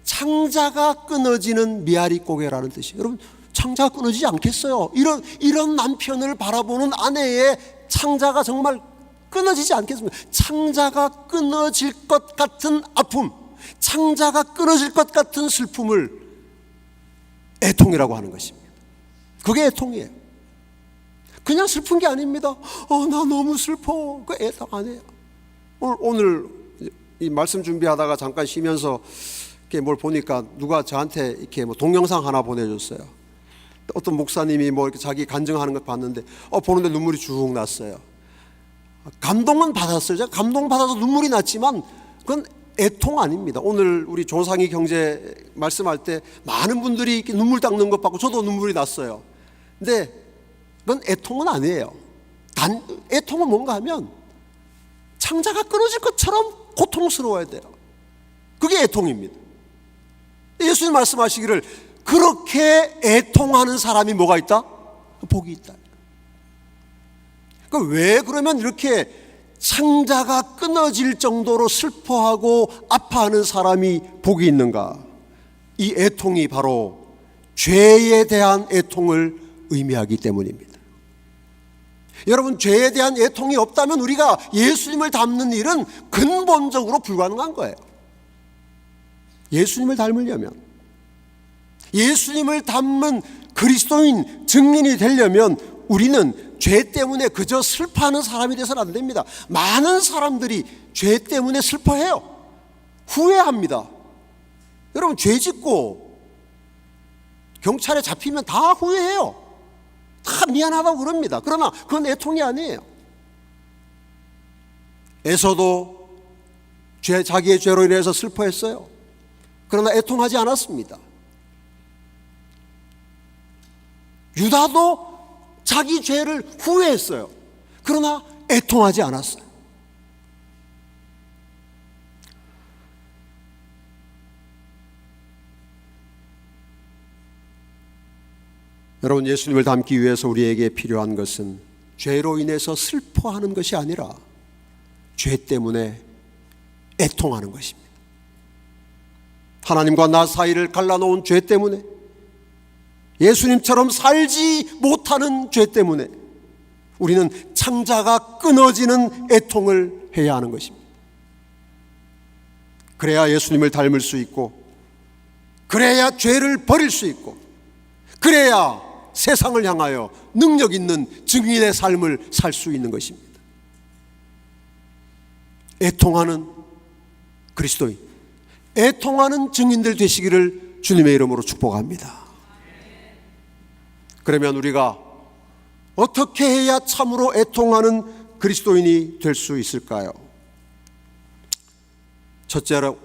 창자가 끊어지는 메아리고개라는 뜻이에요. 여러분, 창자가 끊어지지 않겠어요? 이런 남편을 바라보는 아내의 창자가 정말 끊어지지 않겠습니까? 창자가 끊어질 것 같은 아픔, 창자가 끊어질 것 같은 슬픔을 애통이라고 하는 것입니다. 그게 애통이에요. 그냥 슬픈 게 아닙니다. 나 너무 슬퍼. 그 애통 아니에요. 오늘 이 말씀 준비하다가 잠깐 쉬면서 이렇게 뭘 보니까 누가 저한테 이렇게 뭐 동영상 하나 보내줬어요. 어떤 목사님이 뭐 이렇게 자기 간증하는 걸 봤는데 보는데 눈물이 쭉 났어요. 감동은 받았어요. 제가 감동 받아서 눈물이 났지만 그건 애통 아닙니다. 오늘 우리 조상희 경제 말씀할 때 많은 분들이 이렇게 눈물 닦는 것 봤고 저도 눈물이 났어요. 근데 그건 애통은 아니에요. 애통은 뭔가 하면 창자가 끊어질 것처럼 고통스러워야 돼요. 그게 애통입니다. 예수님 말씀하시기를 그렇게 애통하는 사람이 뭐가 있다? 복이 있다. 왜 그러면 이렇게 창자가 끊어질 정도로 슬퍼하고 아파하는 사람이 복이 있는가? 이 애통이 바로 죄에 대한 애통을 의미하기 때문입니다. 여러분, 죄에 대한 애통이 없다면 우리가 예수님을 닮는 일은 근본적으로 불가능한 거예요. 예수님을 닮으려면, 예수님을 닮은 그리스도인 증인이 되려면 우리는 죄 때문에 그저 슬퍼하는 사람이 돼서는 안 됩니다. 많은 사람들이 죄 때문에 슬퍼해요. 후회합니다. 여러분, 죄 짓고 경찰에 잡히면 다 후회해요. 다 미안하다고 그럽니다. 그러나 그건 애통이 아니에요. 에서도 자기의 죄로 인해서 슬퍼했어요. 그러나 애통하지 않았습니다. 유다도 자기 죄를 후회했어요. 그러나 애통하지 않았어요. 여러분, 예수님을 닮기 위해서 우리에게 필요한 것은 죄로 인해서 슬퍼하는 것이 아니라 죄 때문에 애통하는 것입니다. 하나님과 나 사이를 갈라놓은 죄 때문에, 예수님처럼 살지 못하는 죄 때문에 우리는 창자가 끊어지는 애통을 해야 하는 것입니다. 그래야 예수님을 닮을 수 있고, 그래야 죄를 버릴 수 있고, 그래야 세상을 향하여 능력 있는 증인의 삶을 살 수 있는 것입니다. 애통하는 그리스도인, 애통하는 증인들 되시기를 주님의 이름으로 축복합니다. 그러면 우리가 어떻게 해야 참으로 애통하는 그리스도인이 될 수 있을까요? 첫째로,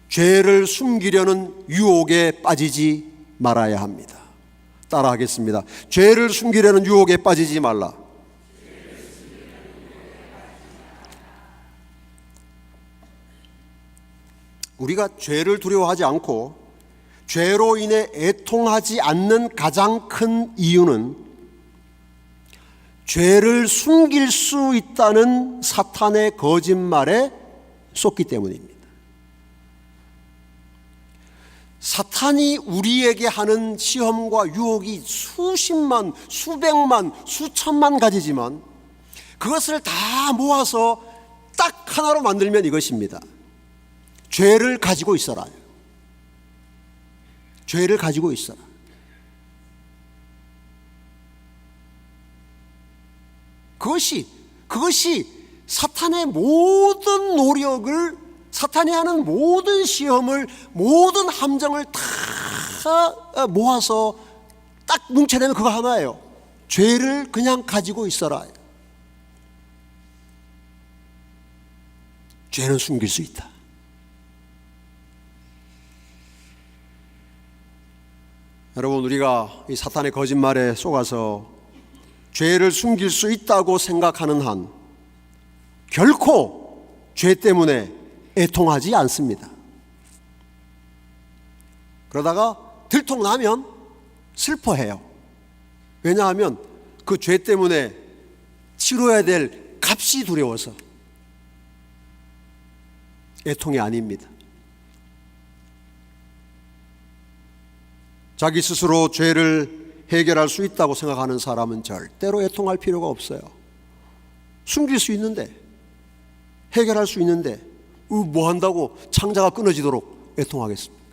죄를 숨기려는 유혹에 빠지지 말아야 합니다. 따라하겠습니다. 죄를 숨기려는 유혹에 빠지지 말라. 우리가 죄를 두려워하지 않고 죄로 인해 애통하지 않는 가장 큰 이유는 죄를 숨길 수 있다는 사탄의 거짓말에 쏟기 때문입니다. 사탄이 우리에게 하는 시험과 유혹이 수십만, 수백만, 수천만 가지지만 그것을 다 모아서 딱 하나로 만들면 이것입니다. 죄를 가지고 있어라. 죄를 가지고 있어라. 그것이 사탄의 모든 노력을, 사탄이 하는 모든 시험을, 모든 함정을 다 모아서 딱 뭉쳐내면 그거 하나예요. 죄를 그냥 가지고 있어라. 죄는 숨길 수 있다. 여러분, 우리가 이 사탄의 거짓말에 속아서 죄를 숨길 수 있다고 생각하는 한 결코 죄 때문에 애통하지 않습니다. 그러다가 들통나면 슬퍼해요. 왜냐하면 그 죄 때문에 치러야 될 값이 두려워서. 애통이 아닙니다. 자기 스스로 죄를 해결할 수 있다고 생각하는 사람은 절대로 애통할 필요가 없어요. 숨길 수 있는데, 해결할 수 있는데 뭐 한다고 창자가 끊어지도록 애통하겠습니까?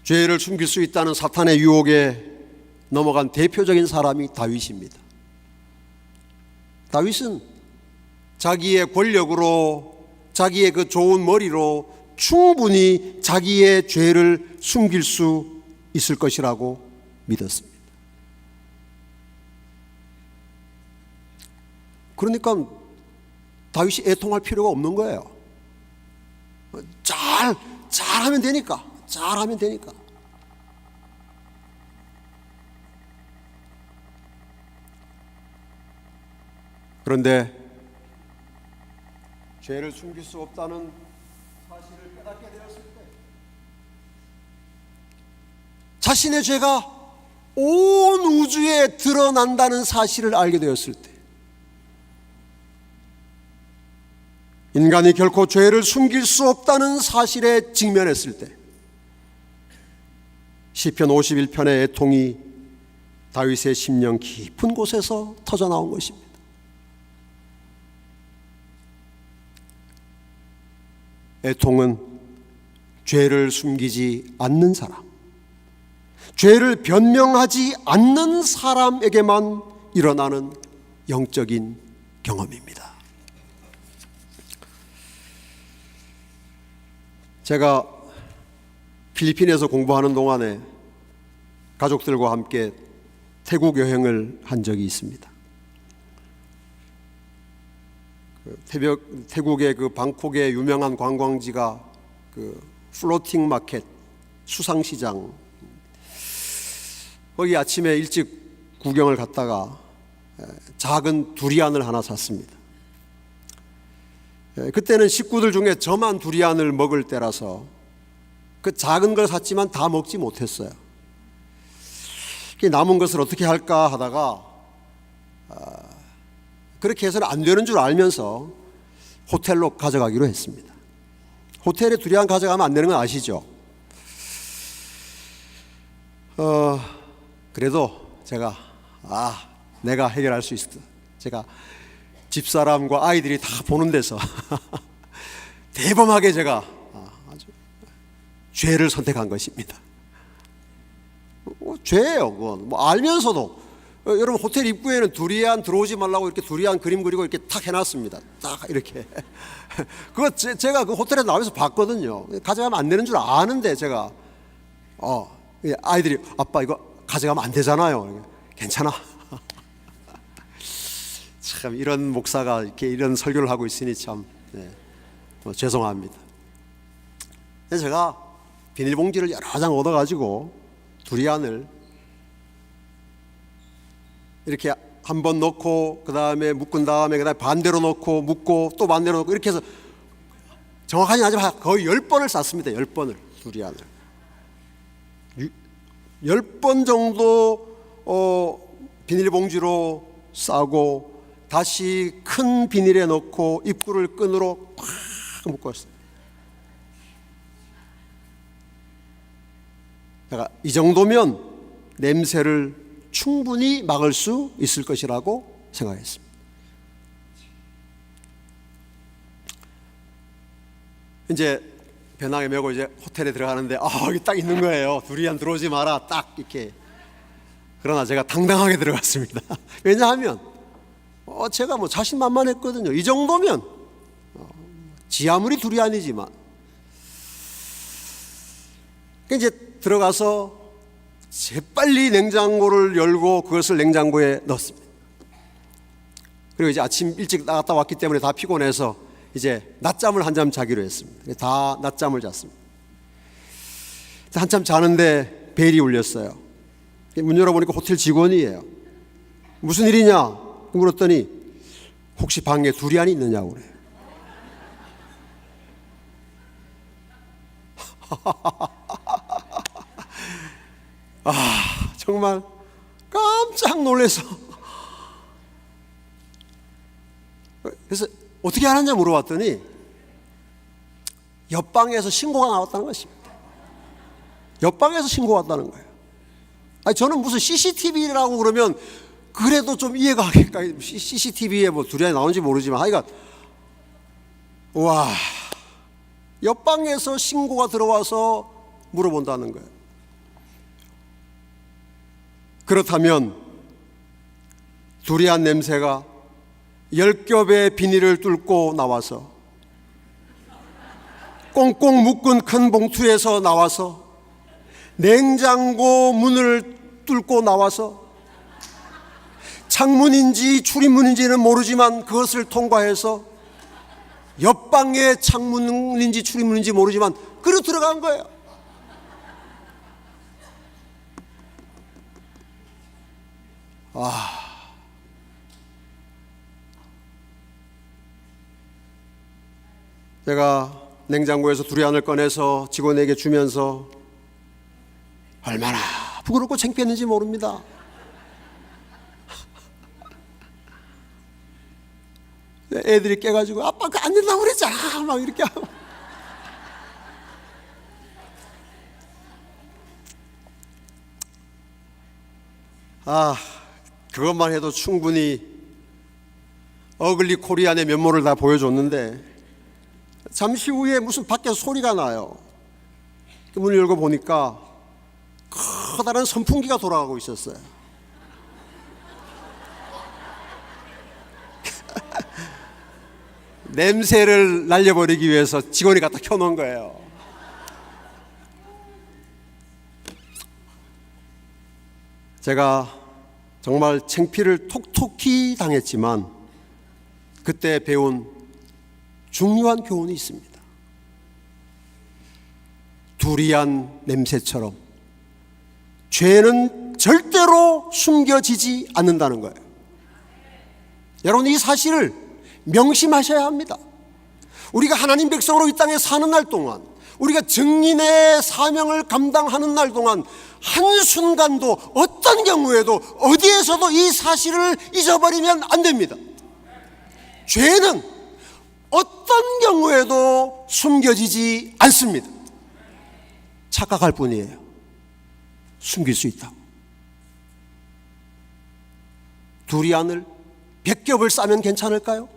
죄를 숨길 수 있다는 사탄의 유혹에 넘어간 대표적인 사람이 다윗입니다. 다윗은 자기의 권력으로, 자기의 그 좋은 머리로 충분히 자기의 죄를 숨길 수 있을 것이라고 믿었습니다. 그러니까 다윗이 애통할 필요가 없는 거예요. 잘하면 되니까. 잘하면 되니까. 그런데 죄를 숨길 수 없다는 사실을 깨닫게 되었을 때, 자신의 죄가 온 우주에 드러난다는 사실을 알게 되었을 때, 인간이 결코 죄를 숨길 수 없다는 사실에 직면했을 때, 시편 51편의 애통이 다윗의 심령 깊은 곳에서 터져나온 것입니다. 애통은 죄를 숨기지 않는 사람, 죄를 변명하지 않는 사람에게만 일어나는 영적인 경험입니다. 제가 필리핀에서 공부하는 동안에 가족들과 함께 태국 여행을 한 적이 있습니다. 태국의 그 방콕의 유명한 관광지가 그 플로팅 마켓, 수상시장, 거기 아침에 일찍 구경을 갔다가 작은 두리안을 하나 샀습니다. 그때는 식구들 중에 저만 두리안을 먹을 때라서 그 작은 걸 샀지만 다 먹지 못했어요. 남은 것을 어떻게 할까 하다가 그렇게 해서는 안 되는 줄 알면서 호텔로 가져가기로 했습니다. 호텔에 두리안 가져가면 안 되는 건 아시죠? 그래도 제가 내가 해결할 수 있어. 제가 집사람과 아이들이 다 보는 데서 대범하게 제가 아주 죄를 선택한 것입니다. 죄예요, 그건. 알면서도 여러분 호텔 입구에는 두리안 들어오지 말라고 이렇게 두리안 그림 그리고 이렇게 탁 해놨습니다. 딱 이렇게. 그거 제가 그 호텔에 나와서 봤거든요. 가져가면 안 되는 줄 아는데 제가 아이들이 아빠 이거 가져가면 안 되잖아요. 괜찮아. 참 이런 목사가 이렇게 이런 설교를 하고 있으니 참 죄송합니다. 그래서 제가 비닐봉지를 여러 장 얻어가지고 두리안을 이렇게 한번 넣고 그 다음에 묶은 다음에 그 다음에 반대로 넣고 묶고 또 반대로 넣고 이렇게 해서 정확하지 않지만 거의 10번을 쌌습니다. 10번을 두리안을 10번 정도 비닐봉지로 싸고 다시 큰 비닐에 넣고 입구를 끈으로 꽉 묶었어요. 제가 이 정도면 냄새를 충분히 막을 수 있을 것이라고 생각했습니다. 이제 배낭에 메고 이제 호텔에 들어가는데 여기 딱 있는 거예요. 두리안 들어오지 마라. 딱 이렇게. 그러나 제가 당당하게 들어갔습니다. 왜냐하면 제가 자신만만했거든요. 이 정도면 지 아무리 두리안이지만. 이제 들어가서 재빨리 냉장고를 열고 그것을 냉장고에 넣었습니다. 그리고 이제 아침 일찍 나갔다 왔기 때문에 다 피곤해서 이제 낮잠을 한잠 자기로 했습니다. 다 낮잠을 잤습니다. 한참 자는데 벨이 울렸어요. 문 열어보니까 호텔 직원이에요. 무슨 일이냐 물었더니 혹시 방에 두리안이 있느냐고 그래요. 정말 깜짝 놀라서 그래서 어떻게 하느냐 물어봤더니 옆방에서 신고가 나왔다는 것입니다. 옆방에서 신고가 왔다는 거예요. 아니, 저는 무슨 CCTV라고 그러면 그래도 좀 이해가 가겠까. CCTV에 뭐 두리안이 나온지 모르지만 하여간 와, 옆방에서 신고가 들어와서 물어본다는 거예요. 그렇다면 두리안 냄새가 10겹의 비닐을 뚫고 나와서 꽁꽁 묶은 큰 봉투에서 나와서 냉장고 문을 뚫고 나와서 창문인지 출입문인지는 모르지만 그것을 통과해서 옆방의 창문인지 출입문인지 모르지만 그리고 들어간 거예요. 제가 냉장고에서 두리안을 꺼내서 직원에게 주면서 얼마나 부끄럽고 창피했는지 모릅니다. 애들이 깨가지고 아빠 그거 안 된다고 그랬잖아 막 이렇게 하고. 그것만 해도 충분히 어글리 코리안의 면모를 다 보여줬는데 잠시 후에 무슨 밖에서 소리가 나요. 그 문을 열고 보니까 커다란 선풍기가 돌아가고 있었어요. 냄새를 날려버리기 위해서 직원이 갖다 켜놓은 거예요. 제가 정말 창피를 톡톡히 당했지만 그때 배운 중요한 교훈이 있습니다. 두리안 냄새처럼 죄는 절대로 숨겨지지 않는다는 거예요. 여러분, 이 사실을 명심하셔야 합니다. 우리가 하나님 백성으로 이 땅에 사는 날 동안, 우리가 증인의 사명을 감당하는 날 동안 한순간도 어떤 경우에도 어디에서도 이 사실을 잊어버리면 안 됩니다. 죄는 어떤 경우에도 숨겨지지 않습니다. 착각할 뿐이에요. 숨길 수 있다고. 두리안을 100겹을 싸면 괜찮을까요?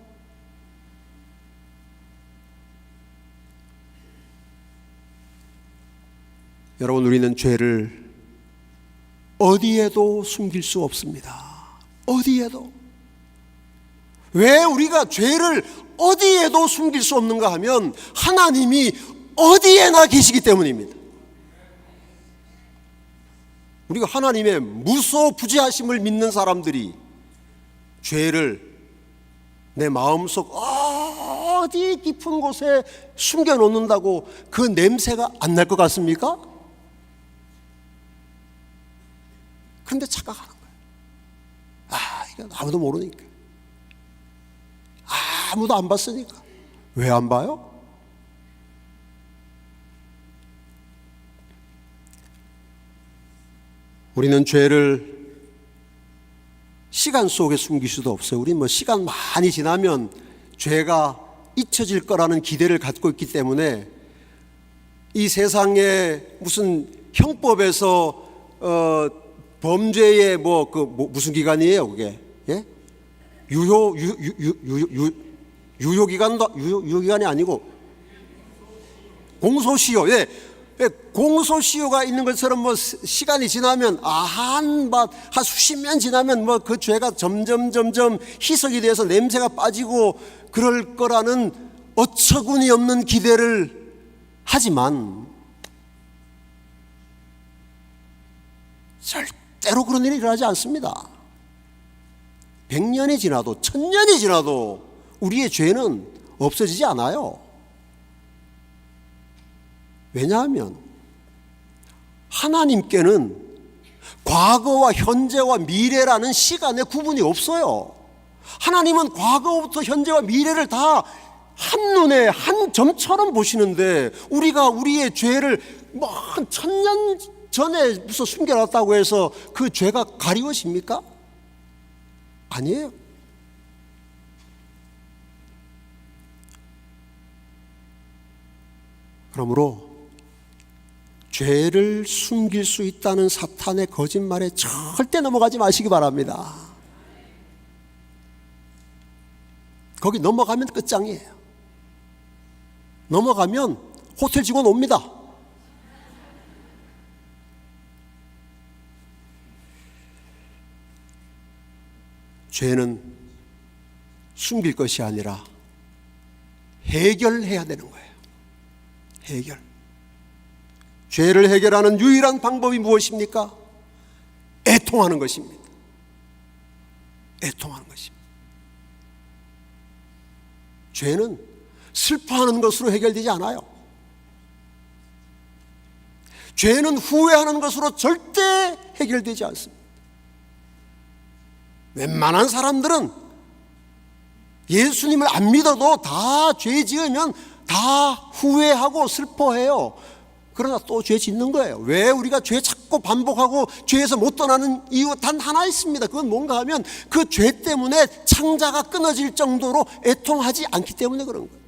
여러분, 우리는 죄를 어디에도 숨길 수 없습니다. 어디에도. 왜 우리가 죄를 어디에도 숨길 수 없는가 하면 하나님이 어디에나 계시기 때문입니다. 우리가 하나님의 무소부지하심을 믿는 사람들이 죄를 내 마음속 어디 깊은 곳에 숨겨놓는다고 그 냄새가 안 날 것 같습니까? 그런데 착각하는 거예요. 이건 아무도 모르니까, 아무도 안 봤으니까. 왜 안 봐요? 우리는 죄를 시간 속에 숨길 수도 없어요. 우리는 뭐 시간 많이 지나면 죄가 잊혀질 거라는 기대를 갖고 있기 때문에 이 세상에 무슨 형법에서 범죄의 무슨 기간이에요, 그게? 예? 유효기간이 아니고 공소시효. 예. 공소시효가 있는 것처럼 뭐 시간이 지나면 한 수십 년 지나면 뭐 그 죄가 점점 희석이 돼서 냄새가 빠지고 그럴 거라는 어처구니 없는 기대를 하지만 절대로 그런 일이 일어나지 않습니다. 100년이 지나도 1000년이 지나도 우리의 죄는 없어지지 않아요. 왜냐하면 하나님께는 과거와 현재와 미래라는 시간의 구분이 없어요. 하나님은 과거부터 현재와 미래를 다 한눈에 한 점처럼 보시는데 우리가 우리의 죄를 한 1000년 전에 무슨 숨겨놨다고 해서 그 죄가 가리워집니까? 아니에요. 그러므로 죄를 숨길 수 있다는 사탄의 거짓말에 절대 넘어가지 마시기 바랍니다. 거기 넘어가면 끝장이에요. 넘어가면 호텔 직원 옵니다. 죄는 숨길 것이 아니라 해결해야 되는 거예요. 해결. 죄를 해결하는 유일한 방법이 무엇입니까? 애통하는 것입니다. 애통하는 것입니다. 죄는 슬퍼하는 것으로 해결되지 않아요. 죄는 후회하는 것으로 절대 해결되지 않습니다. 웬만한 사람들은 예수님을 안 믿어도 다 죄 지으면 다 후회하고 슬퍼해요. 그러나 또 죄 짓는 거예요. 왜 우리가 죄 자꾸 반복하고 죄에서 못 떠나는 이유 단 하나 있습니다. 그건 뭔가 하면 그 죄 때문에 창자가 끊어질 정도로 애통하지 않기 때문에 그런 거예요.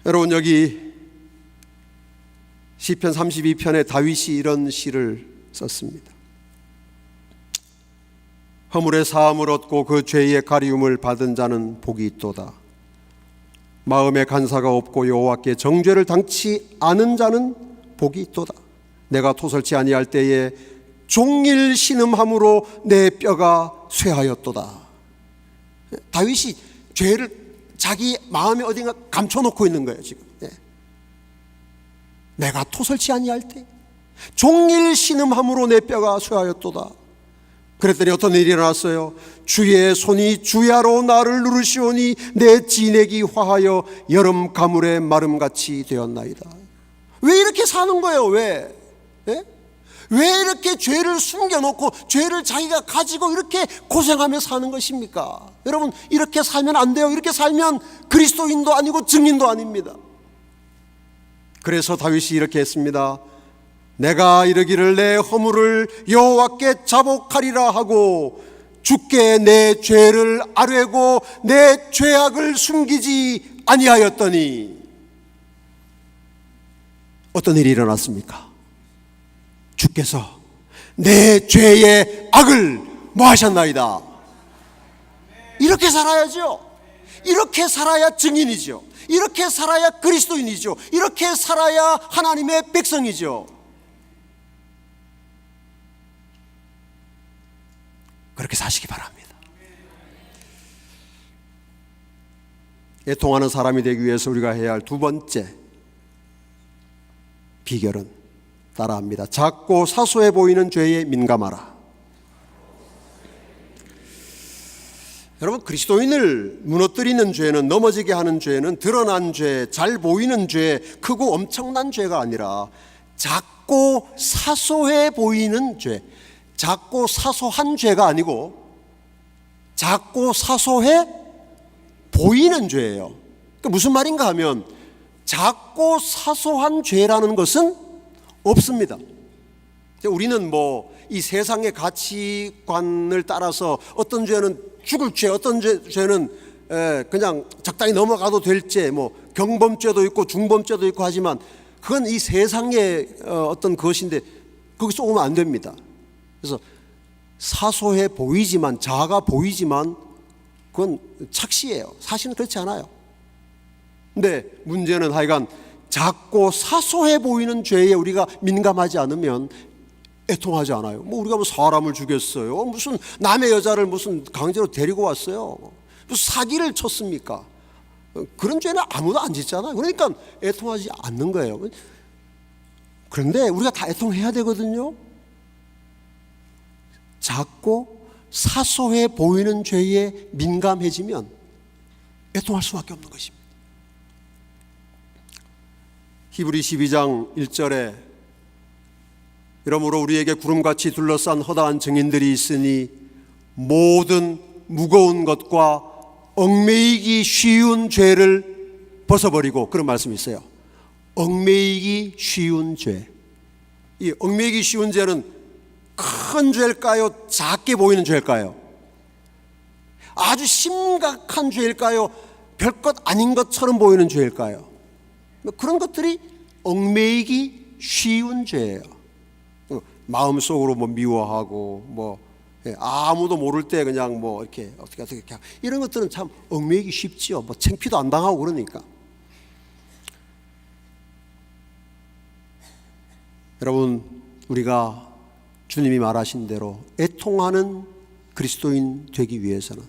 여러분, 여기 시편 32편에 다윗이 이런 시를 썼습니다. 허물의 사함을 얻고 그 죄의 가리움을 받은 자는 복이 있도다. 마음에 간사가 없고 여호와께 정죄를 당치 않은 자는 복이 있도다. 내가 토설치 아니할 때에 종일 신음함으로 내 뼈가 쇠하였도다. 다윗이 죄를 자기 마음에 어딘가 감춰놓고 있는 거예요 지금. 내가 토설치 아니할 때 종일 신음함으로 내 뼈가 쇠하였도다. 그랬더니 어떤 일이 일어났어요. 주의 손이 주야로 나를 누르시오니 내 진액이 화하여 여름 가물의 마름같이 되었나이다. 왜 이렇게 사는 거예요? 왜? 왜 이렇게 죄를 숨겨놓고 죄를 자기가 가지고 이렇게 고생하며 사는 것입니까? 여러분, 이렇게 살면 안 돼요. 이렇게 살면 그리스도인도 아니고 증인도 아닙니다. 그래서 다윗이 이렇게 했습니다. 내가 이르기를 내 허물을 여호와께 자복하리라 하고 주께 내 죄를 아뢰고 내 죄악을 숨기지 아니하였더니 어떤 일이 일어났습니까? 주께서 내 죄의 악을 모하셨나이다. 이렇게 살아야죠. 이렇게 살아야 증인이죠. 이렇게 살아야 그리스도인이죠. 이렇게 살아야 하나님의 백성이죠. 그렇게 사시기 바랍니다. 애통하는 사람이 되기 위해서 우리가 해야 할 두 번째 비결은 따라합니다. 작고 사소해 보이는 죄에 민감하라. 여러분, 그리스도인을 무너뜨리는 죄는, 넘어지게 하는 죄는 드러난 죄, 잘 보이는 죄, 크고 엄청난 죄가 아니라 작고 사소해 보이는 죄, 작고 사소한 죄가 아니고 작고 사소해 보이는 죄예요. 그러니까 무슨 말인가 하면 작고 사소한 죄라는 것은 없습니다. 우리는 이 세상의 가치관을 따라서 어떤 죄는 죽을 죄, 어떤 죄는 그냥 적당히 넘어가도 될 죄, 경범죄도 있고 중범죄도 있고 하지만 그건 이 세상의 어떤 것인데 거기서 오면 안 됩니다. 그래서 사소해 보이지만, 작아 보이지만 그건 착시예요. 사실은 그렇지 않아요. 근데 문제는 하여간 작고 사소해 보이는 죄에 우리가 민감하지 않으면 애통하지 않아요. 우리가 사람을 죽였어요. 무슨 남의 여자를 무슨 강제로 데리고 왔어요. 무슨 사기를 쳤습니까? 그런 죄는 아무도 안 짓잖아요. 그러니까 애통하지 않는 거예요. 그런데 우리가 다 애통해야 되거든요. 작고 사소해 보이는 죄에 민감해지면 애통할 수밖에 없는 것입니다. 히브리 12장 1절에 이러므로 우리에게 구름같이 둘러싼 허다한 증인들이 있으니 모든 무거운 것과 얽매이기 쉬운 죄를 벗어버리고, 그런 말씀이 있어요. 얽매이기 쉬운 죄. 이 얽매이기 쉬운 죄는 큰 죄일까요? 작게 보이는 죄일까요? 아주 심각한 죄일까요? 별것 아닌 것처럼 보이는 죄일까요? 그런 것들이 얽매이기 쉬운 죄예요. 마음속으로 뭐 미워하고 뭐 아무도 모를 때 그냥 뭐 이렇게 어떻게 이런 것들은 참 얽매이기 쉽지요. 뭐 창피도 안 당하고 그러니까. 여러분, 우리가 주님이 말하신 대로 애통하는 그리스도인 되기 위해서는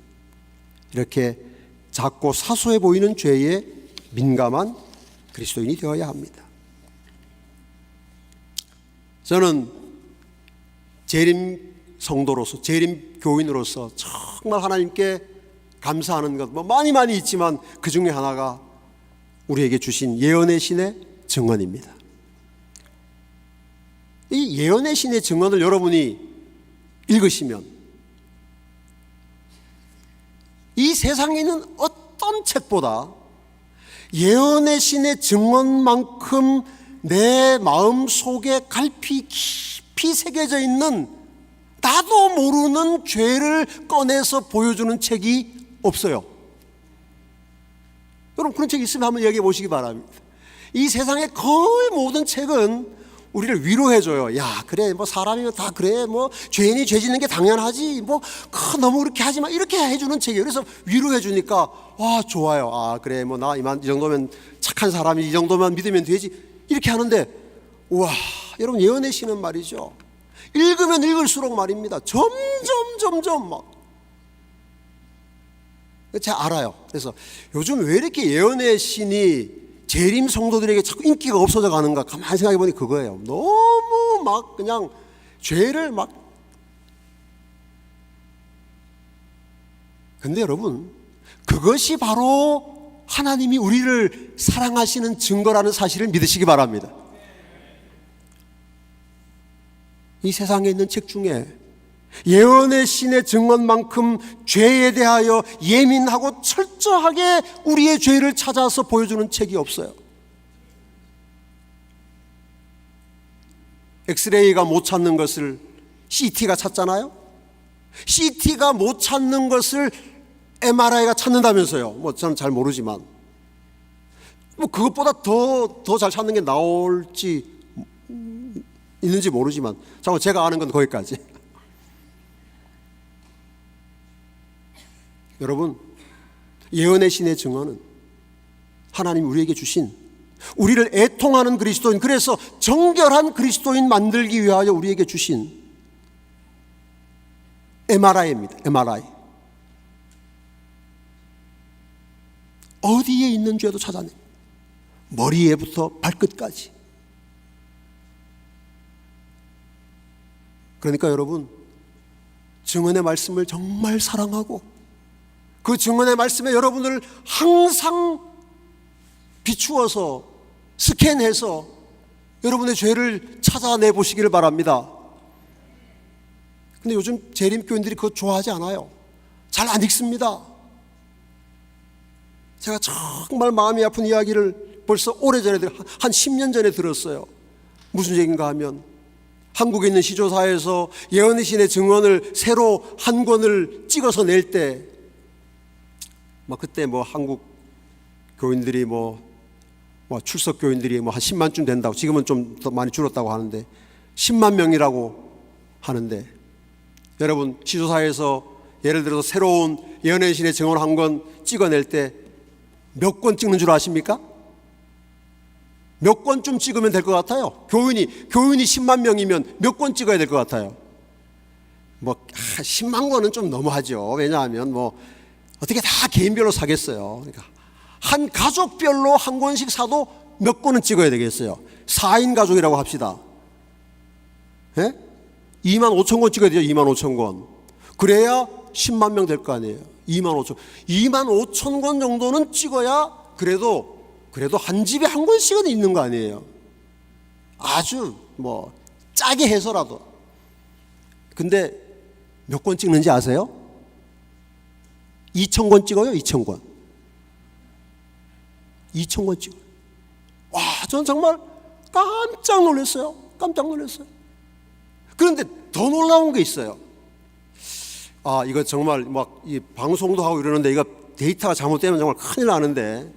이렇게 작고 사소해 보이는 죄에 민감한 그리스도인이 되어야 합니다. 저는 재림 성도로서, 재림 교인으로서 정말 하나님께 감사하는 것 뭐 많이 있지만 그 중에 하나가 우리에게 주신 예언의 신의 증언입니다. 이 예언의 신의 증언을 여러분이 읽으시면 이 세상에 있는 어떤 책보다 예언의 신의 증언만큼 내 마음속에 갈피 깊이 새겨져 있는 나도 모르는 죄를 꺼내서 보여주는 책이 없어요. 여러분, 그런 책이 있으면 한번 얘기해 보시기 바랍니다. 이 세상의 거의 모든 책은 우리를 위로해줘요. 야, 그래, 뭐 사람이면 다 그래, 뭐 죄인이 죄 짓는 게 당연하지, 뭐 너무 그렇게 하지 마, 이렇게 해주는 책이에요. 그래서 위로해주니까 좋아요. 그래, 뭐 나 이 정도면 착한 사람이, 이 정도만 믿으면 되지, 이렇게 하는데, 우와, 여러분, 예언의 신은 말이죠, 읽으면 읽을수록 말입니다, 점점 막 제가 알아요. 그래서 요즘 왜 이렇게 예언의 신이 재림 성도들에게 자꾸 인기가 없어져 가는가 가만히 생각해 보니 그거예요. 너무 막 그냥 죄를 막. 근데 여러분, 그것이 바로 하나님이 우리를 사랑하시는 증거라는 사실을 믿으시기 바랍니다. 이 세상에 있는 책 중에 예언의 신의 증언만큼 죄에 대하여 예민하고 철저하게 우리의 죄를 찾아서 보여주는 책이 없어요. 엑스레이가 못 찾는 것을 CT가 찾잖아요. CT가 못 찾는 것을 MRI가 찾는다면서요. 뭐 저는 잘 모르지만 뭐 그것보다 더 잘 찾는 게 나올지 있는지 모르지만 제가 아는 건 거기까지. 여러분, 예언의 신의 증언은 하나님이 우리에게 주신, 우리를 애통하는 그리스도인, 그래서 정결한 그리스도인 만들기 위하여 우리에게 주신 MRI입니다. MRI. 어디에 있는 죄도 찾아냅니다. 머리에부터 발끝까지. 그러니까 여러분, 증언의 말씀을 정말 사랑하고 그 증언의 말씀에 여러분을 항상 비추어서 스캔해서 여러분의 죄를 찾아내 보시기를 바랍니다. 근데 요즘 재림교인들이 그거 좋아하지 않아요. 잘 안 읽습니다. 제가 정말 마음이 아픈 이야기를 벌써 오래전에, 한 10년 전에 들었어요. 무슨 얘기인가 하면 한국에 있는 시조사에서 예언의 신의 증언을 새로 한 권을 찍어서 낼 때 그때 한국 교인들이 출석 교인들이 한 10만쯤 된다고, 지금은 좀 더 많이 줄었다고 하는데 10만 명이라고 하는데, 여러분, 시조사에서 예를 들어서 새로운 예언의 신의 증언 한 권 찍어낼 때 몇 권 찍는 줄 아십니까? 몇 권쯤 찍으면 될 것 같아요? 교인이 10만 명이면 몇 권 찍어야 될 것 같아요? 10만 권은 좀 너무하죠. 왜냐하면 어떻게 다 개인별로 사겠어요. 그러니까 한 가족별로 한 권씩 사도 몇 권은 찍어야 되겠어요. 4인 가족이라고 합시다. 2만 5천 권 찍어야 되죠. 2만 5천 권. 그래야 10만 명 될 거 아니에요. 2만 5천 권 정도는 찍어야 그래도 한 집에 한 권씩은 있는 거 아니에요. 아주 짜게 해서라도. 근데 몇 권 찍는지 아세요? 2,000권 찍어요. 2,000권. 2,000권 찍어요. 와, 전 정말 깜짝 놀랐어요. 그런데 더 놀라운 게 있어요. 이거 정말 이 방송도 하고 이러는데 이거 데이터가 잘못되면 정말 큰일 나는데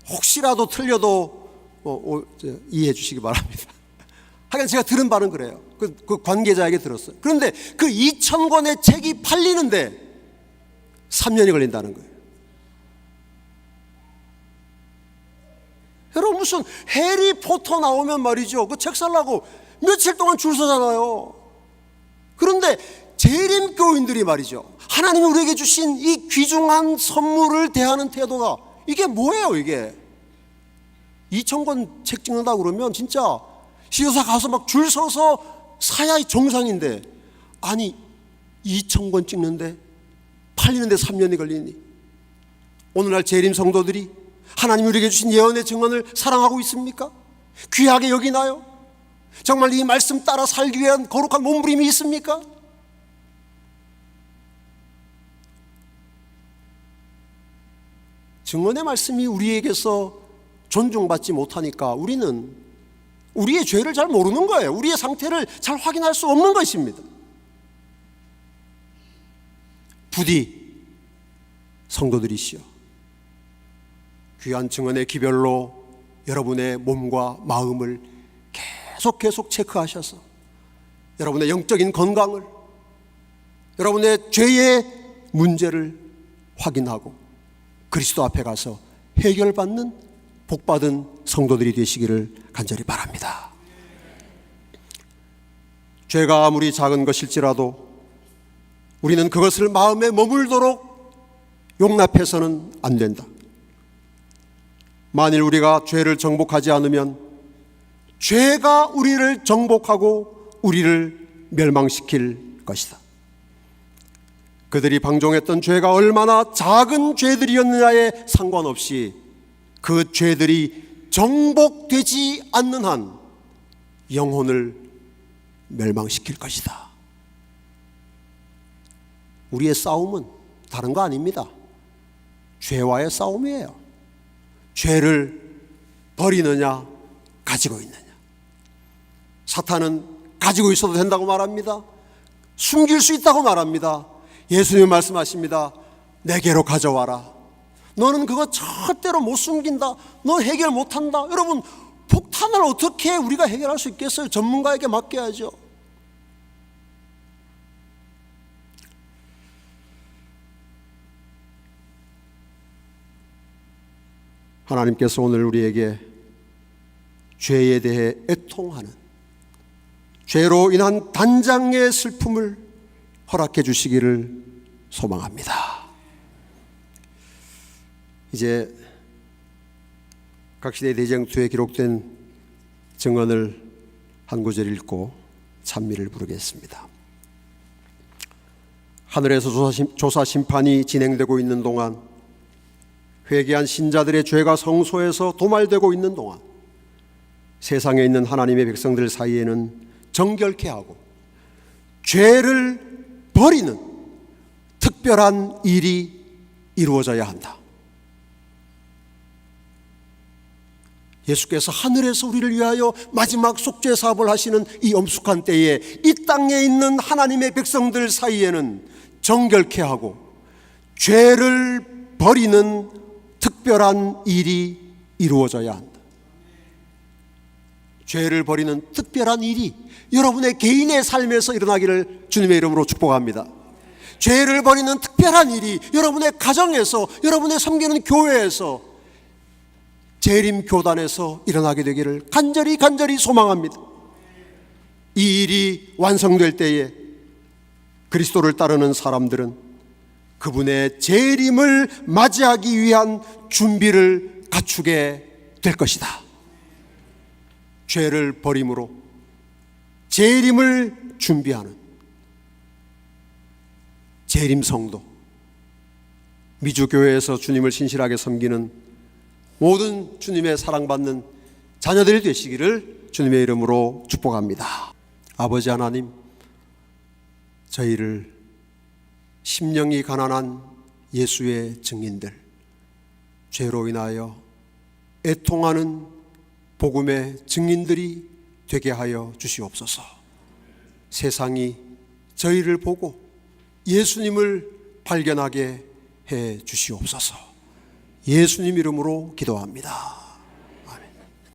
혹시라도 틀려도 이해해 주시기 바랍니다. 하여간 제가 들은 바는 그래요. 그 관계자에게 들었어요. 그런데 그 2,000권의 책이 팔리는데 3년이 걸린다는 거예요. 여러분, 무슨 해리포터 나오면 말이죠, 그 책 살라고 며칠 동안 줄 서잖아요. 그런데 재림교인들이 말이죠, 하나님이 우리에게 주신 이 귀중한 선물을 대하는 태도가 이게 뭐예요? 이게 2,000권 책 찍는다고 그러면 진짜 시조사 가서 막 줄 서서 사야 정상인데, 아니 2,000권 찍는데 팔리는데 3년이 걸리니, 오늘날 재림 성도들이 하나님이 우리에게 주신 예언의 증언을 사랑하고 있습니까? 귀하게 여기나요? 정말 이 말씀 따라 살기 위한 거룩한 몸부림이 있습니까? 증언의 말씀이 우리에게서 존중받지 못하니까 우리는 우리의 죄를 잘 모르는 거예요. 우리의 상태를 잘 확인할 수 없는 것입니다. 부디 성도들이시여, 귀한 증언의 기별로 여러분의 몸과 마음을 계속 체크하셔서 여러분의 영적인 건강을, 여러분의 죄의 문제를 확인하고 그리스도 앞에 가서 해결받는 복받은 성도들이 되시기를 간절히 바랍니다. 죄가 아무리 작은 것일지라도 우리는 그것을 마음에 머물도록 용납해서는 안 된다. 만일 우리가 죄를 정복하지 않으면 죄가 우리를 정복하고 우리를 멸망시킬 것이다. 그들이 방종했던 죄가 얼마나 작은 죄들이었느냐에 상관없이 그 죄들이 정복되지 않는 한 영혼을 멸망시킬 것이다. 우리의 싸움은 다른 거 아닙니다. 죄와의 싸움이에요. 죄를 버리느냐 가지고 있느냐. 사탄은 가지고 있어도 된다고 말합니다. 숨길 수 있다고 말합니다. 예수님 말씀하십니다. 내게로 가져와라. 너는 그거 절대로 못 숨긴다. 너 해결 못한다. 여러분, 폭탄을 어떻게 우리가 해결할 수 있겠어요? 전문가에게 맡겨야죠. 하나님께서 오늘 우리에게 죄에 대해 애통하는, 죄로 인한 단장의 슬픔을 허락해 주시기를 소망합니다. 이제 각시대 대쟁투에 기록된 증언을 한 구절 읽고 찬미를 부르겠습니다. 하늘에서 조사 심판이 진행되고 있는 동안, 회개한 신자들의 죄가 성소에서 도말되고 있는 동안, 세상에 있는 하나님의 백성들 사이에는 정결케 하고 죄를 버리는 특별한 일이 이루어져야 한다. 예수께서 하늘에서 우리를 위하여 마지막 속죄 사업을 하시는 이 엄숙한 때에 이 땅에 있는 하나님의 백성들 사이에는 정결케 하고 죄를 버리는 특별한 일이 이루어져야 한다. 죄를 버리는 특별한 일이 여러분의 개인의 삶에서 일어나기를 주님의 이름으로 축복합니다. 죄를 버리는 특별한 일이 여러분의 가정에서, 여러분의 섬기는 교회에서, 재림교단에서 일어나게 되기를 간절히 소망합니다. 이 일이 완성될 때에 그리스도를 따르는 사람들은 그분의 재림을 맞이하기 위한 준비를 갖추게 될 것이다. 죄를 버림으로 재림을 준비하는 재림 성도, 미주교회에서 주님을 신실하게 섬기는 모든 주님의 사랑받는 자녀들이 되시기를 주님의 이름으로 축복합니다. 아버지 하나님, 저희를 심령이 가난한 예수의 증인들, 죄로 인하여 애통하는 복음의 증인들이 되게 하여 주시옵소서. 세상이 저희를 보고 예수님을 발견하게 해 주시옵소서. 예수님 이름으로 기도합니다.